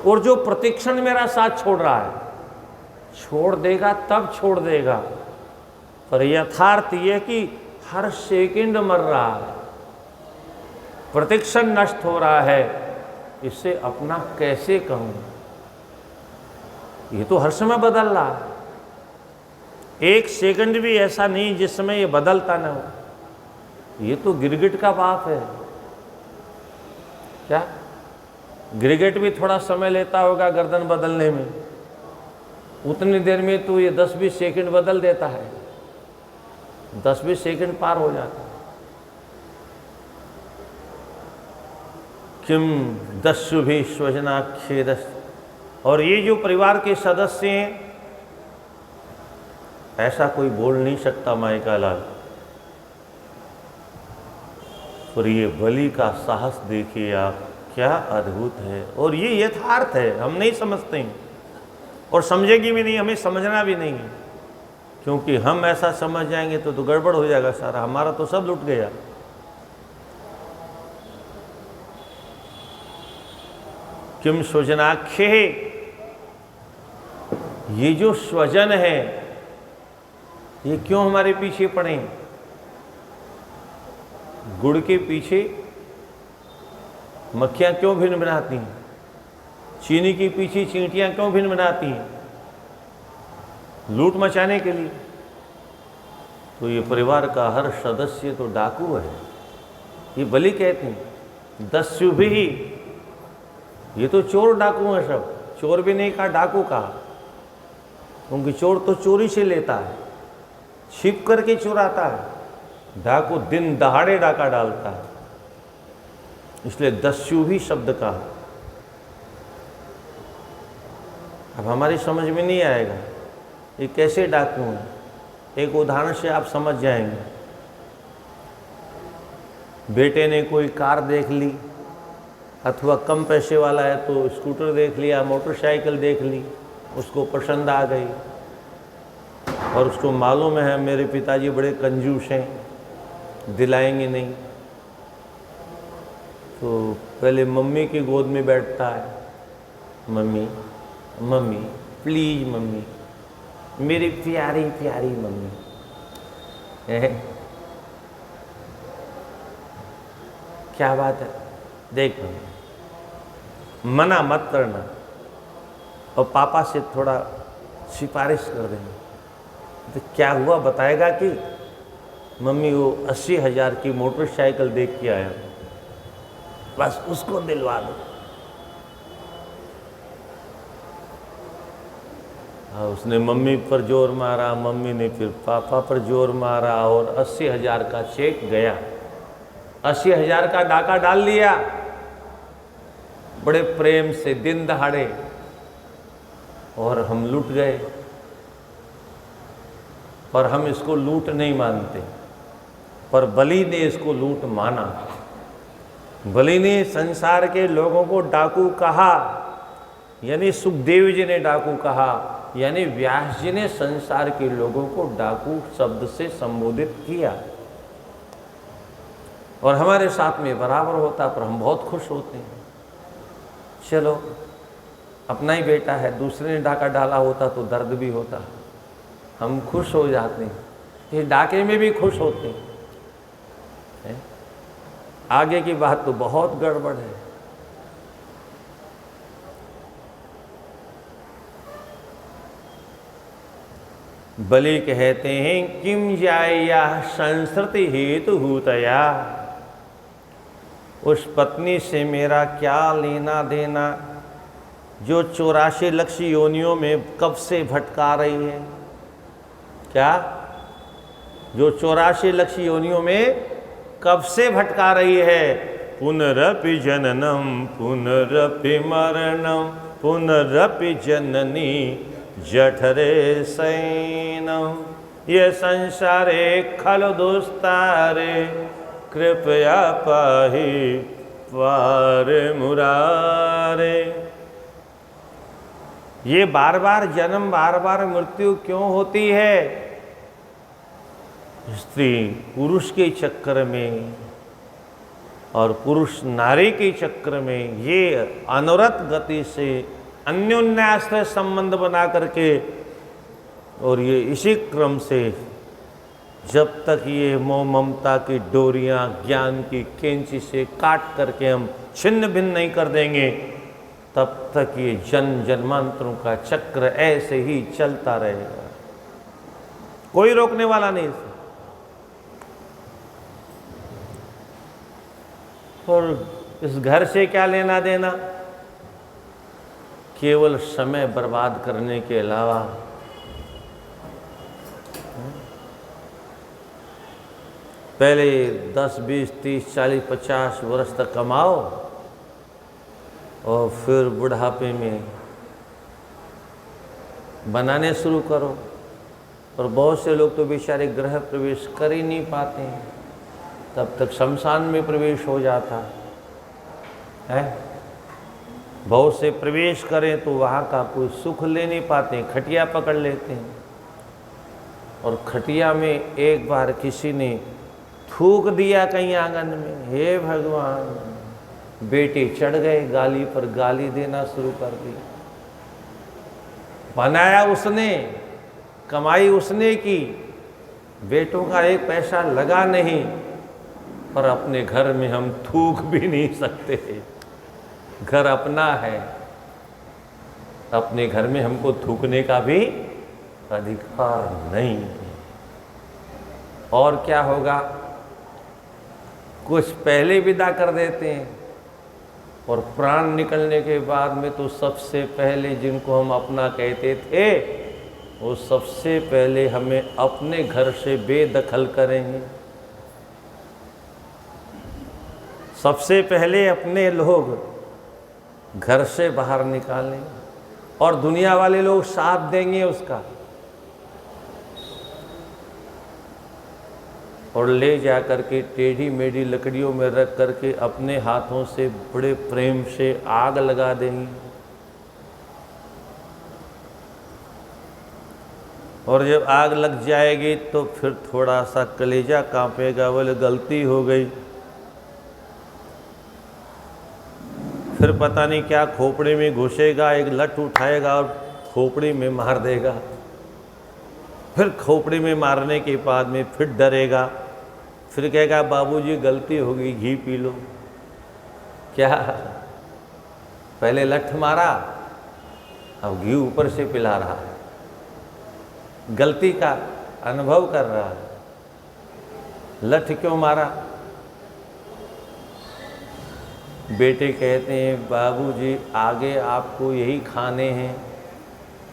A: और जो प्रतिक्षण मेरा साथ छोड़ रहा है, छोड़ देगा तब छोड़ देगा, पर यथार्थ ये कि हर सेकंड मर रहा है, प्रतिक्षण नष्ट हो रहा है, इससे अपना कैसे कहूं। ये तो हर समय बदल रहा है, एक सेकंड भी ऐसा नहीं जिस समय ये बदलता ना हो। ये तो गिरगिट का बाप है क्या? गिरगिट भी थोड़ा समय लेता होगा गर्दन बदलने में, उतनी देर में तो ये 10-20 सेकंड बदल देता है, 10-20 सेकंड पार हो जाता है। किम दस्युभि स्वजनाख्येदस्, और ये जो परिवार के सदस्य हैं, ऐसा कोई बोल नहीं सकता मायका लाल। और ये बलि का साहस देखिए आप, क्या अद्भुत है, और ये यथार्थ है, हम नहीं समझते हैं और समझेगी भी नहीं, हमें समझना भी नहीं है, क्योंकि हम ऐसा समझ जाएंगे तो गड़बड़ हो जाएगा सारा, हमारा तो सब लुट गया। किम स्वजनाख्ये, ये जो स्वजन है ये क्यों हमारे पीछे पड़े? गुड़ के पीछे मक्खियां क्यों भिन भिनाती हैं? चीनी के पीछे चींटियां क्यों भिन भिनाती हैं? लूट मचाने के लिए। तो ये परिवार का हर सदस्य तो डाकू है, ये बलि कहते हैं। दस्युभि, ये तो चोर डाकू हैं सब, चोर भी नहीं कहा, डाकू कहा, क्योंकि चोर तो चोरी से लेता है, छिप करके चुराता है, डाकू दिन दहाड़े डाका डालता है, इसलिए दस्युभि शब्द का। अब हमारी समझ में नहीं आएगा ये कैसे डाकू हैं, एक उदाहरण से आप समझ जाएंगे। बेटे ने कोई कार देख ली, अथवा कम पैसे वाला है तो स्कूटर देख लिया, मोटरसाइकिल देख ली, उसको पसंद आ गई, और उसको मालूम है मेरे पिताजी बड़े कंजूस हैं, दिलाएंगे नहीं, तो पहले मम्मी की गोद में बैठता है, मम्मी मम्मी प्लीज मम्मी, मेरी प्यारी प्यारी मम्मी। क्या बात है, देख मना मत करना, और पापा से थोड़ा सिफारिश कर देना। तो क्या हुआ बताएगा कि मम्मी वो 80,000 की मोटरसाइकिल देख के आया, बस उसको दिलवा दो। उसने मम्मी पर जोर मारा, मम्मी ने फिर पापा पर जोर मारा, और 80,000 का चेक गया, 80,000 का डाका डाल लिया, बड़े प्रेम से दिन दहाड़े, और हम लूट गए। पर हम इसको लूट नहीं मानते, पर बलि ने इसको लूट माना। बलि ने संसार के लोगों को डाकू कहा, यानी सुखदेव जी ने डाकू कहा, यानी व्यास जी ने संसार के लोगों को डाकू शब्द से संबोधित किया। और हमारे साथ में बराबर होता पर हम बहुत खुश होते हैं। चलो अपना ही बेटा है, दूसरे ने डाका डाला होता तो दर्द भी होता, हम खुश हो जाते हैं, इस डाके में भी खुश होते हैं। आगे की बात तो बहुत गड़बड़ है। बलि कहते हैं किम जाया संस्कृति हेतु हूतया, उस पत्नी से मेरा क्या लेना देना जो 84 लक्ष योनियों में कब से भटका रही है। क्या? जो 84 लक्ष योनियों में कब से भटका रही है। पुनरपि जननम पुनरपि मरणम पुनरपि जननी जठरे शयनम, ये संसारे खलु दुस्तारे कृपया पाहि पार मुरारे। ये बार बार जन्म बार बार मृत्यु क्यों होती है। स्त्री पुरुष के चक्कर में और पुरुष नारी के चक्कर में ये अनवरत गति से अन्योन्याश्रय संबंध बना करके, और ये इसी क्रम से जब तक ये मोह ममता की डोरियां ज्ञान की कैंची से काट करके हम छिन्न भिन्न नहीं कर देंगे, तब तक ये जन्म जन्मांतरों का चक्र ऐसे ही चलता रहेगा, कोई रोकने वाला नहीं। और इस घर से क्या लेना देना, केवल समय बर्बाद करने के अलावा। पहले 10, 20, 30, 40, 50 वर्ष तक कमाओ और फिर बुढ़ापे में बनाने शुरू करो। और बहुत से लोग तो बेचारे गृह प्रवेश कर ही नहीं पाते हैं, तब तक शमशान में प्रवेश हो जाता है। बहुत से प्रवेश करें तो वहाँ का कोई सुख ले नहीं पाते हैं, खटिया पकड़ लेते हैं। और खटिया में एक बार किसी ने थूक दिया कहीं आंगन में, हे भगवान, बेटे चढ़ गए गाली पर गाली देना शुरू कर दी। बनाया उसने, कमाई उसने की, बेटों का एक पैसा लगा नहीं, पर अपने घर में हम थूक भी नहीं सकते। घर अपना है, अपने घर में हमको थूकने का भी अधिकार नहीं है। और क्या होगा, कुछ पहले विदा कर देते हैं और प्राण निकलने के बाद में तो सबसे पहले जिनको हम अपना कहते थे वो सबसे पहले हमें अपने घर से बेदखल करेंगे। सबसे पहले अपने लोग घर से बाहर निकालेंगे और दुनिया वाले लोग साथ देंगे उसका, और ले जा करके टेढ़ी मेढ़ी लकड़ियों में रख करके अपने हाथों से बड़े प्रेम से आग लगा देंगे। और जब आग लग जाएगी तो फिर थोड़ा सा कलेजा कांपेगा, बोले गलती हो गई। फिर पता नहीं क्या खोपड़ी में घुसेगा, एक लठ उठाएगा और खोपड़ी में मार देगा। फिर खोपड़ी में मारने के बाद में फिर डरेगा, फिर कहेगा बाबूजी गलती हो गई, घी पी लो। क्या, पहले लठ मारा, अब घी ऊपर से पिला रहा है, गलती का अनुभव कर रहा है। लठ क्यों मारा? बेटे कहते हैं बाबूजी आगे आपको यही खाने हैं,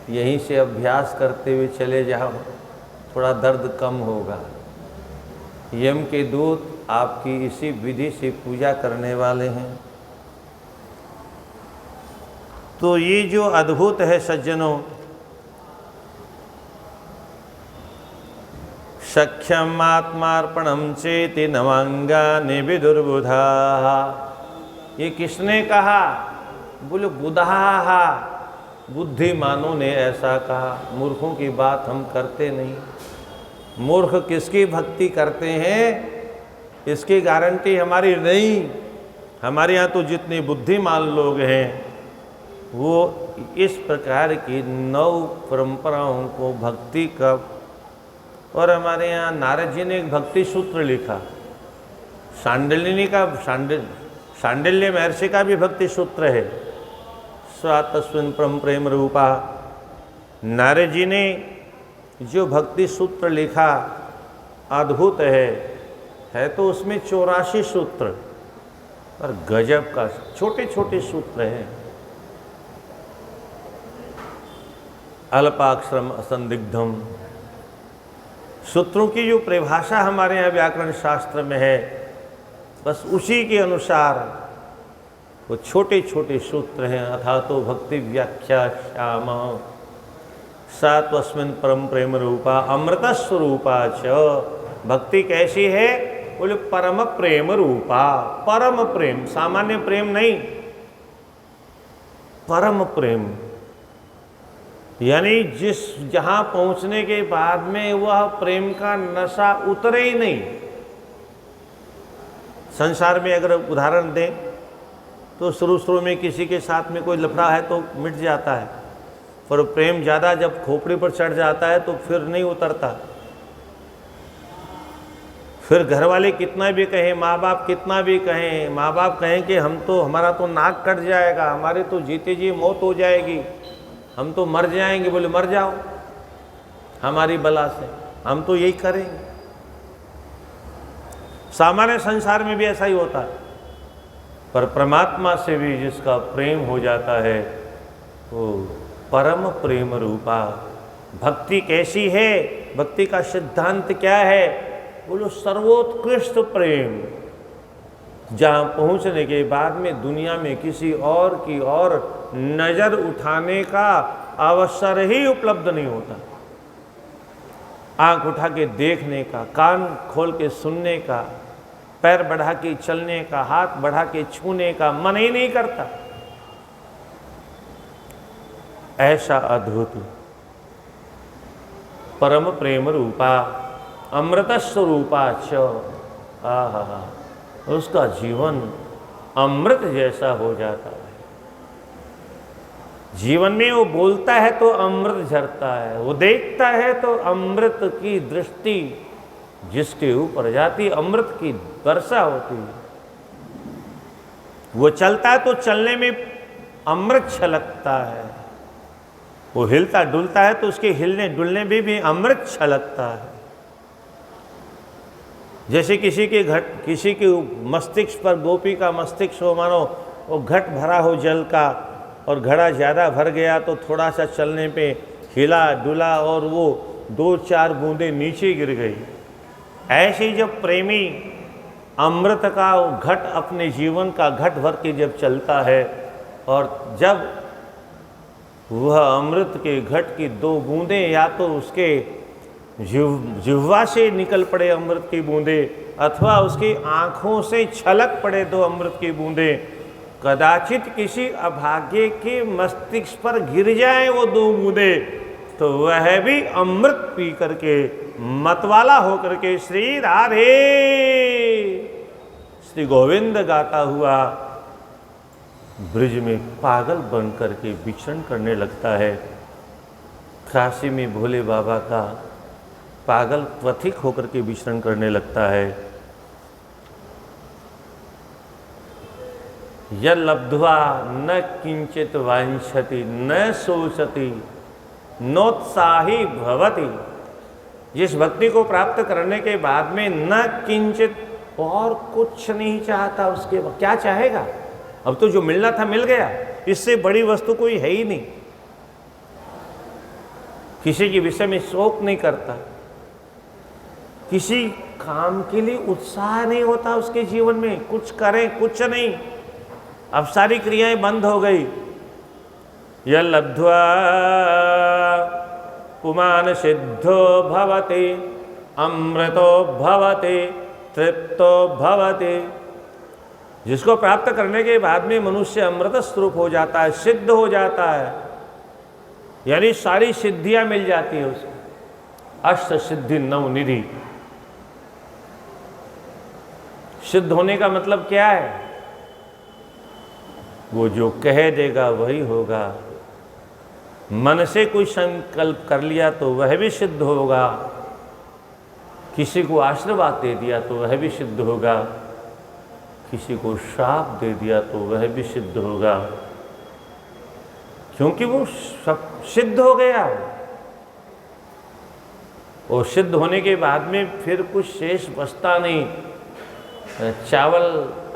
A: यहीं से अभ्यास करते हुए चले जाओ, थोड़ा दर्द कम होगा। यम के दूत आपकी इसी विधि से पूजा करने वाले हैं। तो ये जो अद्भुत है सज्जनों, सख्यम आत्मार्पणम चेति नवांगानि विदुर्बुधा। ये किसने कहा? बोले बुधा। बुद्धिमानों ने ऐसा कहा, मूर्खों की बात हम करते नहीं। मूर्ख किसकी भक्ति करते हैं इसकी गारंटी हमारी नहीं। हमारे यहाँ तो जितने बुद्धिमान लोग हैं वो इस प्रकार की 9 परंपराओं को भक्ति का, और हमारे यहाँ नारद जी ने एक भक्ति सूत्र लिखा, सांडिल्य का सांडिल्य महर्षि का भी भक्ति सूत्र है, स्वातस्विन परम प्रेम रूपा। नारद जी ने जो भक्ति सूत्र लिखा अद्भुत है तो उसमें 84 सूत्र और गजब का छोटे छोटे सूत्र हैं। अल्पाक्षरम असंदिग्धम, सूत्रों की जो परिभाषा हमारे यहाँ व्याकरण शास्त्र में है बस उसी के अनुसार वो छोटे छोटे सूत्र हैं। अथा तो भक्ति व्याख्या श्याम सात्वस्मिन् परम प्रेम रूपा अमृत स्वरूपा च। भक्ति कैसी है? बोले परम प्रेम रूपा। परम प्रेम, सामान्य प्रेम नहीं, परम प्रेम, यानी जहां पहुंचने के बाद में वह प्रेम का नशा उतरे ही नहीं। संसार में अगर उदाहरण दें तो शुरू में किसी के साथ में कोई लफड़ा है तो मिट जाता है, पर प्रेम ज़्यादा जब खोपड़ी पर चढ़ जाता है तो फिर नहीं उतरता। फिर घर वाले कितना भी कहें, माँ बाप कितना भी कहें, माँ बाप कहें कि हम तो, हमारा तो नाक कट जाएगा, हमारे तो जीते जी मौत हो जाएगी, हम तो मर जाएंगे। बोले मर जाओ हमारी बला से, हम तो यही करेंगे। सामान्य संसार में भी ऐसा ही होता है, पर परमात्मा से भी जिसका प्रेम हो जाता है वो परम प्रेम रूपा। भक्ति कैसी है? भक्ति का सिद्धांत क्या है? बोलो सर्वोत्कृष्ट प्रेम, जहाँ पहुँचने के बाद में दुनिया में किसी और की और नज़र उठाने का अवसर ही उपलब्ध नहीं होता। आंख उठा के देखने का, कान खोल के सुनने का, पैर बढ़ा के चलने का, हाथ बढ़ा के छूने का मन ही नहीं करता। ऐसा अद्भुत परम प्रेम रूपा अमृत स्वरूपा च। आहा, उसका जीवन अमृत जैसा हो जाता है। जीवन में वो बोलता है तो अमृत झरता है, वो देखता है तो अमृत की दृष्टि जिसके ऊपर जाती अमृत की वर्षा होती है। वो चलता है तो चलने में अमृत छलकता है, वो हिलता डुलता है तो उसके हिलने डुलने में भी अमृत छलकता है। जैसे किसी के मस्तिष्क पर, गोपी का मस्तिष्क हो, मानो वो घट भरा हो जल का और घड़ा ज़्यादा भर गया तो थोड़ा सा चलने पे हिला डुला और वो 2-4 बूंदें नीचे गिर गई। ऐसे ही जब प्रेमी अमृत का घट, अपने जीवन का घट भर के जब चलता है और जब वह अमृत के घट की 2 बूंदें या तो उसके जिह्वा से निकल पड़े अमृत की बूंदें अथवा उसकी आँखों से छलक पड़े 2 अमृत की बूंदें, कदाचित किसी अभागे के मस्तिष्क पर गिर जाए वो 2 बूंदें, तो वह भी अमृत पी करके मतवाला होकर के श्री राधे श्री गोविंद गाता हुआ ब्रिज में पागल बन करके विचरण करने लगता है। काशी में भोले बाबा का पागल पथिक होकर के विचरण करने लगता है। यल्लब्ध्वा न किंचित वांछति न सोचति नोत्साही भवति। जिस भक्ति को प्राप्त करने के बाद में न किंचित, और कुछ नहीं चाहता, उसके क्या चाहेगा? अब तो जो मिलना था मिल गया, इससे बड़ी वस्तु कोई है ही नहीं। किसी के विषय में शोक नहीं करता, किसी काम के लिए उत्साह नहीं होता उसके जीवन में, कुछ करे कुछ नहीं, अब सारी क्रियाएं बंद हो गई। यल्लब्ध्वा पुमान सिद्धो भवति अमृतो भवति तृप्तो भवति। जिसको प्राप्त करने के बाद में मनुष्य अमृत स्वरूप हो जाता है, सिद्ध हो जाता है, यानी सारी सिद्धियां मिल जाती है उसको। अष्ट सिद्धि नवनिधि। सिद्ध होने का मतलब क्या है? वो जो कह देगा वही होगा। मन से कोई संकल्प कर लिया तो वह भी सिद्ध होगा। किसी को आशीर्वाद दे दिया तो वह भी सिद्ध होगा। किसी को श्राप दे दिया तो वह भी सिद्ध होगा, क्योंकि वो सब सिद्ध हो गया। और सिद्ध होने के बाद में फिर कुछ शेष बचता नहीं। चावल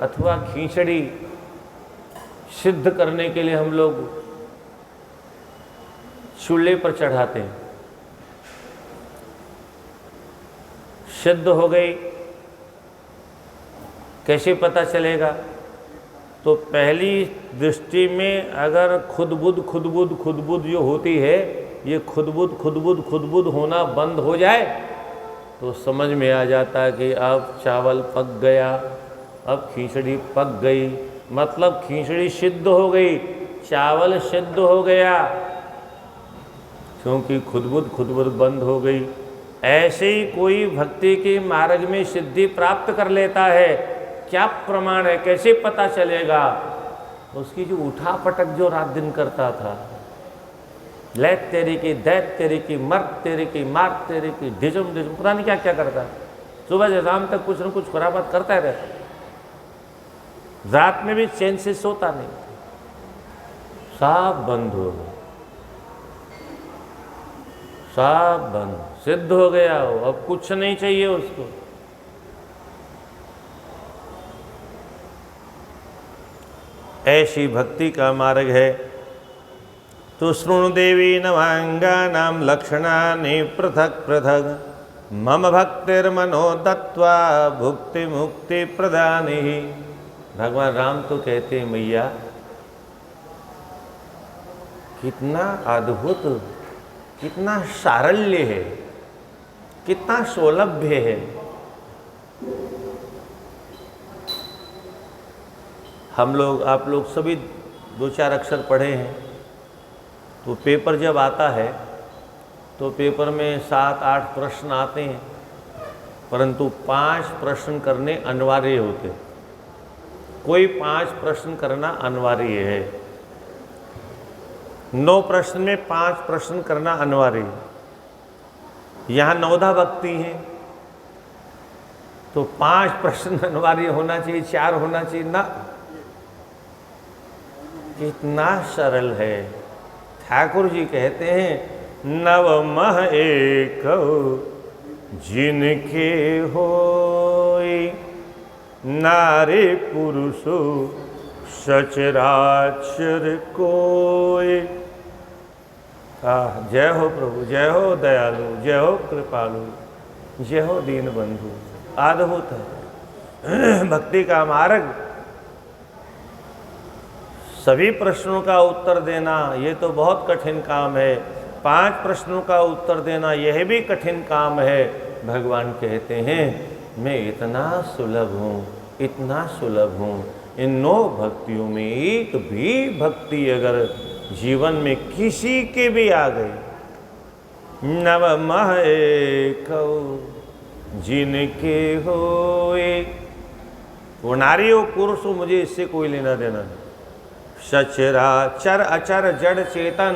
A: अथवा खिचड़ी सिद्ध करने के लिए हम लोग चूल्हे पर चढ़ाते हैं। सिद्ध हो गई कैसे पता चलेगा? तो पहली दृष्टि में अगर खुदबुद जो होती है, ये खुदबुद होना बंद हो जाए तो समझ में आ जाता है कि अब चावल पक गया, अब खिचड़ी पक गई। मतलब खिचड़ी सिद्ध हो गई, चावल सिद्ध हो गया, क्योंकि खुदबुद बंद हो गई। ऐसे ही कोई भक्ति के मार्ग में सिद्धि प्राप्त कर लेता है, क्या प्रमाण है? कैसे पता चलेगा? उसकी जो उठा पटक जो रात दिन करता था, लैत तेरी की, दैत तेरी की, मर्द तेरी की, मार तेरी की, डिजम पता नहीं क्या क्या करता। सुबह से शाम तक कुछ न कुछ खुराबात करता रहता। रात में भी चैन से सोता नहीं, सब बंद हो गया, सब बंद, सिद्ध हो गया हो, अब कुछ नहीं चाहिए उसको। ऐसी भक्ति का मार्ग है। तो शृणु देवी नवांगानां लक्षणानि पृथक पृथक मम भक्तिर्मनो दत्वा भुक्ति मुक्ति प्रदानि। भगवान राम तो कहते हैं, मैया कितना अद्भुत, कितना सारल्य है, कितना सौलभ्य है। हम लोग, आप लोग सभी 2-4 अक्षर पढ़े हैं, तो पेपर जब आता है तो पेपर में 7-8 प्रश्न आते हैं, परंतु 5 प्रश्न करने अनिवार्य होते। कोई 5 प्रश्न करना अनिवार्य है। 9 प्रश्न में 5 प्रश्न करना अनिवार्य है। यहाँ 9धा भक्ति है तो 5 प्रश्न अनिवार्य होना चाहिए, 4 होना चाहिए ना। कितना सरल है। ठाकुर जी कहते हैं, नवमः एक जिनके होय नारी पुरुषो सचराचर कोय। जय हो प्रभु, जय हो दयालु, जय हो कृपालु, जय हो दीन बंधु। अद्भुत है भक्ति का मार्ग। सभी प्रश्नों का उत्तर देना ये तो बहुत कठिन काम है। 5 प्रश्नों का उत्तर देना यह भी कठिन काम है। भगवान कहते हैं, मैं इतना सुलभ हूँ, इतना सुलभ हूँ। इन 9 भक्तियों में एक भी भक्ति अगर जीवन में किसी के भी आ गई, नवमः एकौ जिनके होए, वो नारी हो पुरुष हो, मुझे इससे कोई लेना देना नहीं। सचराचर अचर जड़ चेतन,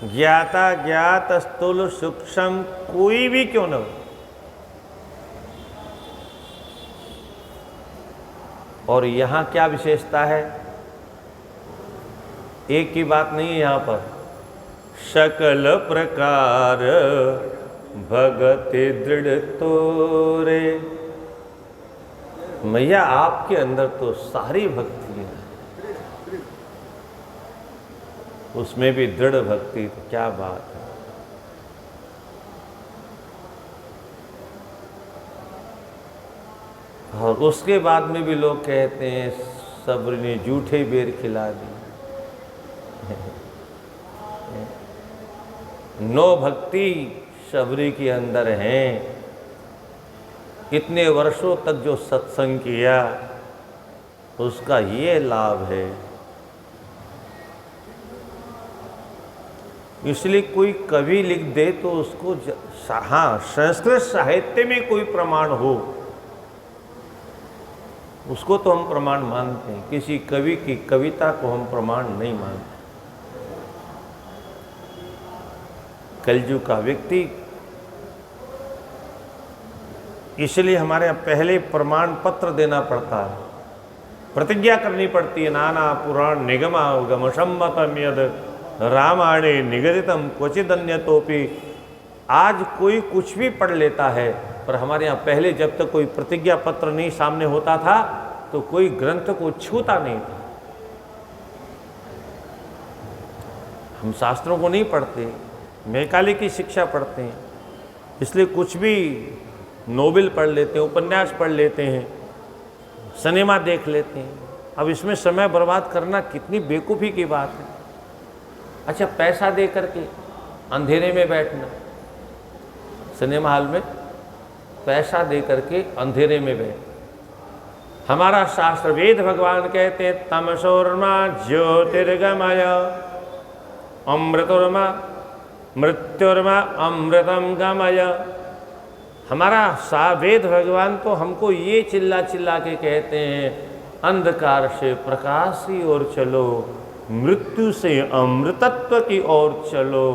A: ज्ञाता ज्ञात स्थूल सूक्ष्म, कोई भी क्यों न हो। और यहाँ क्या विशेषता है? एक की बात नहीं है यहाँ पर। सकल प्रकार भगति दृढ़ तोरे। मैया आपके अंदर तो सारी भक्ति है, उसमें भी दृढ़ भक्ति, तो क्या बात है। और उसके बाद में भी लोग कहते हैं, सब्र ने जूठे बेर खिला दी। 9 भक्ति शबरी के अंदर हैं। इतने वर्षों तक जो सत्संग किया उसका ये लाभ है। इसलिए कोई कवि लिख दे तो उसको हाँ, संस्कृत साहित्य में कोई प्रमाण हो उसको तो हम प्रमाण मानते हैं, किसी कवि की कविता को हम प्रमाण नहीं मानते। कलयुग का व्यक्ति, इसलिए हमारे यहाँ पहले प्रमाण पत्र देना पड़ता है, प्रतिज्ञा करनी पड़ती है। नाना पुराण निगमागम सम्मतम यद रामायणे निगदितम क्वचिदन्यतोपि। आज कोई कुछ भी पढ़ लेता है, पर हमारे यहाँ पहले जब तक कोई प्रतिज्ञा पत्र नहीं सामने होता था तो कोई ग्रंथ को छूता नहीं था। हम शास्त्रों को नहीं पढ़ते, मैकाले की शिक्षा पढ़ते हैं, इसलिए कुछ भी नोवेल पढ़ लेते हैं, उपन्यास पढ़ लेते हैं, सिनेमा देख लेते हैं। अब इसमें समय बर्बाद करना कितनी बेवकूफ़ी की बात है। अच्छा, पैसा दे करके अंधेरे में बैठना, सिनेमा हॉल में पैसा दे करके अंधेरे में बैठ। हमारा शास्त्र वेद भगवान कहते हैं तमसोर्मा ज्योतिर्गमय अमृतोर्मा मृत्युर्मा अमृतम गमय। हमारा वेद भगवान तो हमको ये चिल्ला चिल्ला के कहते हैं अंधकार से प्रकाश की ओर चलो, मृत्यु से अमृतत्व की ओर चलो।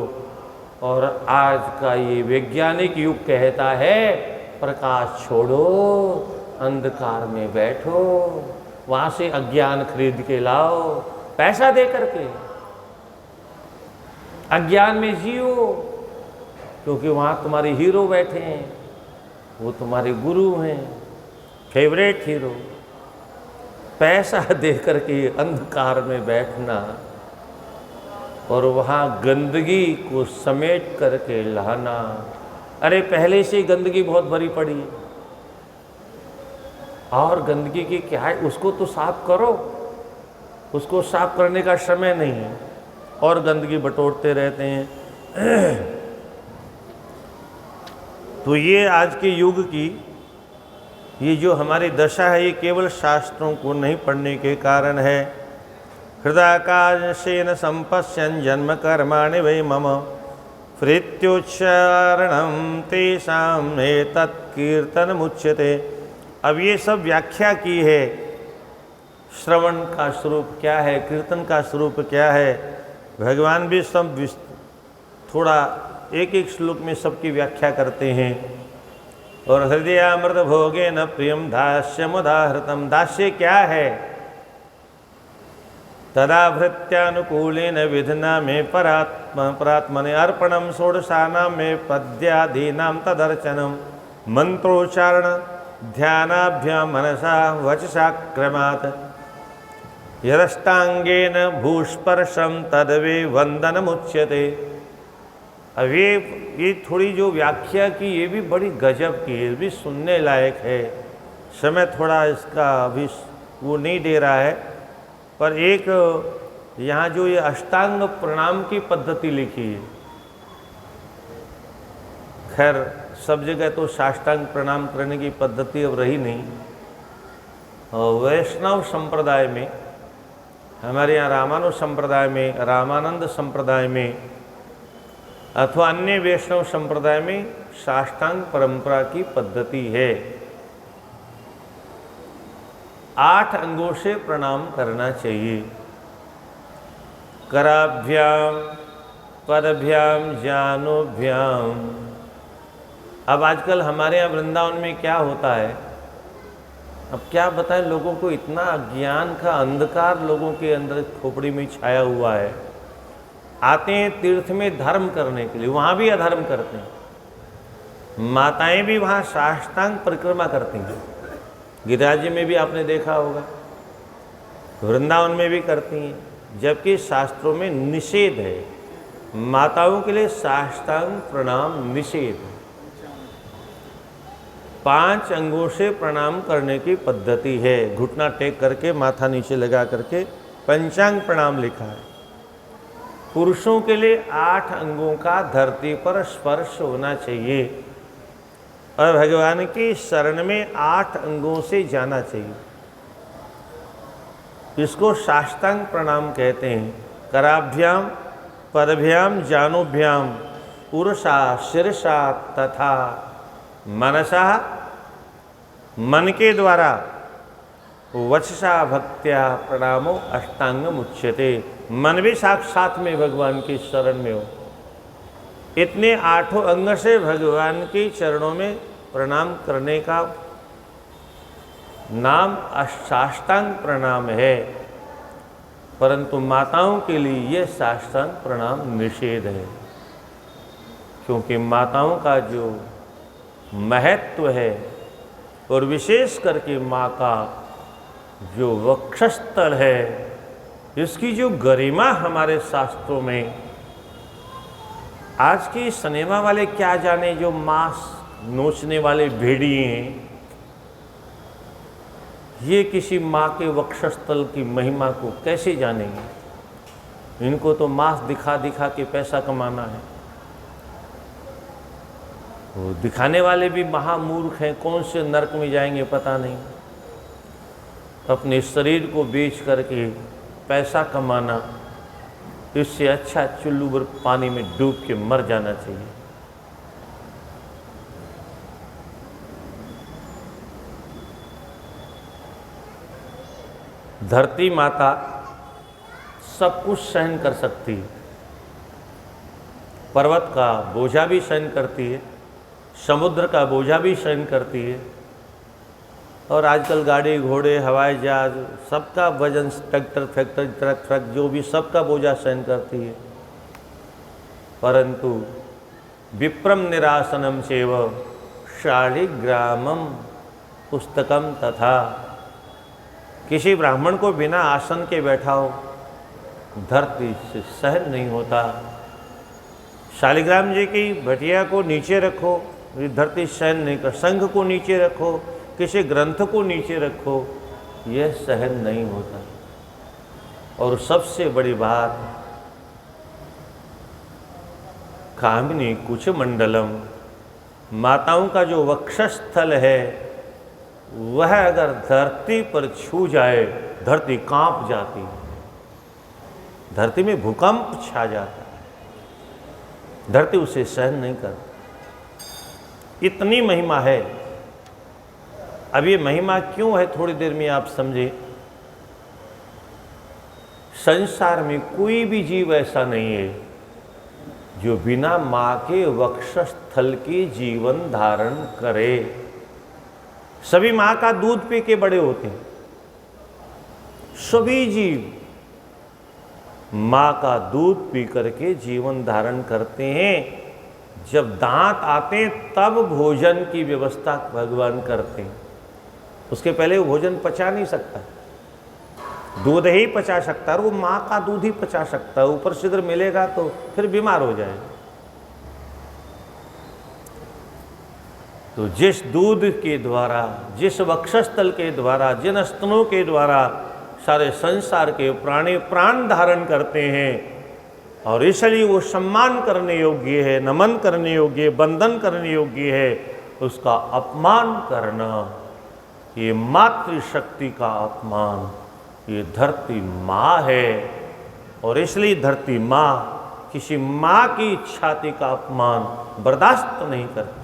A: और आज का ये वैज्ञानिक युग कहता है प्रकाश छोड़ो, अंधकार में बैठो, वहाँ से अज्ञान खरीद के लाओ, पैसा दे करके अज्ञान में जियो, क्योंकि वहाँ तुम्हारे हीरो बैठे हैं, वो तुम्हारे गुरु हैं, फेवरेट हीरो। पैसा दे करके अंधकार में बैठना और वहाँ गंदगी को समेट करके लाना। अरे पहले से गंदगी बहुत भरी पड़ी है, और गंदगी की क्या है, उसको तो साफ करो, उसको साफ करने का समय नहीं है, और गंदगी बटोरते रहते हैं। तो ये आज के युग की ये जो हमारी दशा है, ये केवल शास्त्रों को नहीं पढ़ने के कारण है। हृदाकाशेन संपश्यन् जन्म कर्माणि वै मम प्रीत्योच्चारणं तेषां एतत् कीर्तनमुच्यते। अब ये सब व्याख्या की है, श्रवण का स्वरूप क्या है, कीर्तन का स्वरूप क्या है। भगवान भी सब थोड़ा एक एक श्लोक में सबकी व्याख्या करते हैं। और हृदयामृत भोगे न प्रियम दास्यमुदाहृतम। दास्य क्या है? तदाभृत्यानुकूलेन विधिना में परात्मने अर्पणम षोडशानां में पद्यादीनां तदर्चनम मंत्रोच्चारण ध्यानाभ्यां मनसा वचसा क्रमात् यदष्टांगेन भूस्पर्शम तदवे वंदनमुच्यते। अब ये थोड़ी जो व्याख्या की ये भी बड़ी गजब की है, भी सुनने लायक है। समय थोड़ा इसका अभी वो नहीं दे रहा है, पर एक यहाँ जो ये अष्टांग प्रणाम की पद्धति लिखी है, खैर सब जगह तो साष्टांग प्रणाम करने की पद्धति अब रही नहीं। और वैष्णव संप्रदाय में, हमारे यहाँ रामानुज संप्रदाय में, रामानंद संप्रदाय में अथवा अन्य वैष्णव संप्रदाय में साष्टांग परंपरा की पद्धति है। 8 अंगों से प्रणाम करना चाहिए। कराभ्याम, पदभ्याम, जानोभ्याम। अब आजकल हमारे यहाँ वृंदावन में क्या होता है, अब क्या बताएं, लोगों को इतना अज्ञान का अंधकार लोगों के अंदर खोपड़ी में छाया हुआ है। आते हैं तीर्थ में धर्म करने के लिए, वहाँ भी अधर्म करते हैं। माताएं भी वहाँ साष्टांग परिक्रमा करती हैं, गिरिराज में भी आपने देखा होगा, वृंदावन में भी करती हैं, जबकि शास्त्रों में निषेध है। माताओं के लिए साष्टांग प्रणाम निषेध है। 5 अंगों से प्रणाम करने की पद्धति है। घुटना टेक करके, माथा नीचे लगा करके पंचांग प्रणाम लिखा है। पुरुषों के लिए 8 अंगों का धरती पर स्पर्श होना चाहिए और भगवान की शरण में 8 अंगों से जाना चाहिए। इसको साष्टांग प्रणाम कहते हैं। कराभ्याम परभ्याम जानुभ्याम पुरुषा शिरसा तथा मनसा, मन के द्वारा, वचसा भक्त्या प्रणामो अष्टांगम उच्यते, मन भी साक्षात में भगवान की शरण में हो। इतने 8 अंग से भगवान के चरणों में प्रणाम करने का नाम साष्टांग प्रणाम है, परंतु माताओं के लिए यह साष्टांग प्रणाम निषेध है, क्योंकि माताओं का जो महत्व है और विशेष करके माँ का जो वक्षस्थल है, इसकी जो गरिमा हमारे शास्त्रों में, आज के सिनेमा वाले क्या जाने, जो मांस नोचने वाले भेड़िए हैं, ये किसी माँ के वक्षस्थल की महिमा को कैसे जानेंगे। इनको तो मांस दिखा दिखा के पैसा कमाना है। वो दिखाने वाले भी महामूर्ख हैं, कौन से नरक में जाएंगे पता नहीं। अपने शरीर को बेच करके पैसा कमाना, इससे अच्छा चुल्लू भर पानी में डूब के मर जाना चाहिए। धरती माता सब कुछ सहन कर सकती है, पर्वत का बोझा भी सहन करती है, समुद्र का बोझा भी सहन करती है, और आजकल गाड़ी घोड़े हवाई जहाज सबका वजन, ट्रैक्टर फैक्टर ट्रक ट्रक जो भी सबका बोझा सहन करती है। परंतु विप्रम निरासनम चैव शालिग्रामम पुस्तकम तथा, किसी ब्राह्मण को बिना आसन के बैठाओ, धरती से सहन नहीं होता। शालिग्राम जी की भटिया को नीचे रखो, धरती सहन नहीं कर। संघ को नीचे रखो, किसी ग्रंथ को नीचे रखो, यह सहन नहीं होता। और सबसे बड़ी बात, कामिनी कुछ मंडलम, माताओं का जो वक्षस्थल है वह अगर धरती पर छू जाए, धरती कांप जाती है, धरती में भूकंप छा जाता है, धरती उसे सहन नहीं करती। इतनी महिमा है। अब ये महिमा क्यों है, थोड़ी देर में आप समझे। संसार में कोई भी जीव ऐसा नहीं है जो बिना मां के वक्षस्थल के जीवन धारण करे। सभी मां का दूध पी के बड़े होते हैं, सभी जीव मां का दूध पी करके जीवन धारण करते हैं। जब दांत आते तब भोजन की व्यवस्था भगवान करते हैं, उसके पहले वो भोजन पचा नहीं सकता। दूध ही पचा सकता है, वो मां का दूध ही पचा सकता है। ऊपर शीघ्र मिलेगा तो फिर बीमार हो जाएगा। तो जिस दूध के द्वारा, जिस वक्षस्थल के द्वारा, जिन स्तनों के द्वारा सारे संसार के प्राणी प्राण धारण करते हैं, और इसलिए वो सम्मान करने योग्य है, नमन करने योग्य, बंधन करने योग्य है, उसका अपमान करना, ये मातृशक्ति का अपमान, ये धरती माँ है। और इसलिए धरती माँ किसी माँ की छाती का अपमान बर्दाश्त नहीं करती।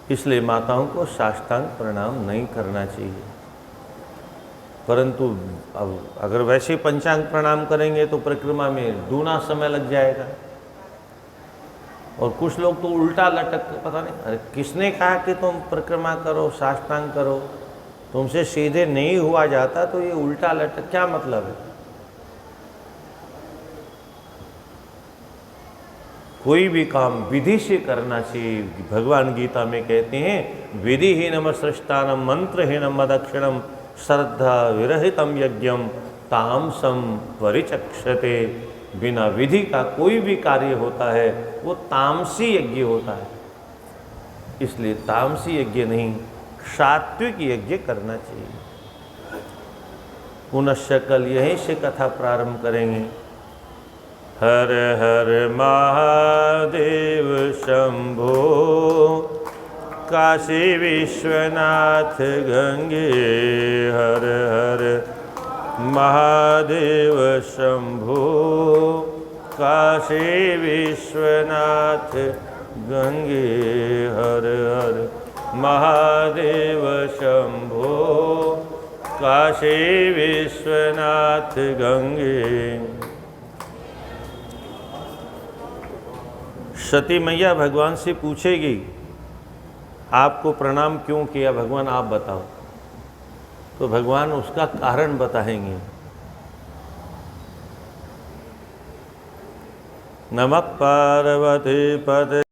A: इसलिए माताओं को साष्टांग प्रणाम नहीं करना चाहिए। परंतु अब अगर वैसे पंचांग प्रणाम करेंगे तो परिक्रमा में दूना समय लग जाएगा। और कुछ लोग तो उल्टा लटक, पता नहीं अरे किसने कहा कि तुम परिक्रमा करो, साष्टांग करो, तुमसे सीधे नहीं हुआ जाता तो ये उल्टा लटक, क्या मतलब है। कोई भी काम विधि से करना चाहिए। भगवान गीता में कहते हैं, विधिहीनम सृष्टानम मंत्रहीनम मदक्षिणम श्रद्धा विरहितम यज्ञम तामसम परिचक्षते। बिना विधि का कोई भी कार्य होता है वो तामसी यज्ञ होता है। इसलिए तामसी यज्ञ नहीं, सात्विक यज्ञ करना चाहिए। पुनश्च कल यहीं से कथा प्रारंभ करेंगे। हर हर महादेव शंभो, काशी विश्वनाथ गंगे। हर हर महा महादेव शंभो काशी विश्वनाथ गंगे हर हर महादेव शंभो काशी विश्वनाथ गंगे। सती मैया भगवान से पूछेगी आपको प्रणाम क्यों किया भगवान, आप बताओ। तो भगवान उसका कारण बताएंगे। नमः पार्वती पते।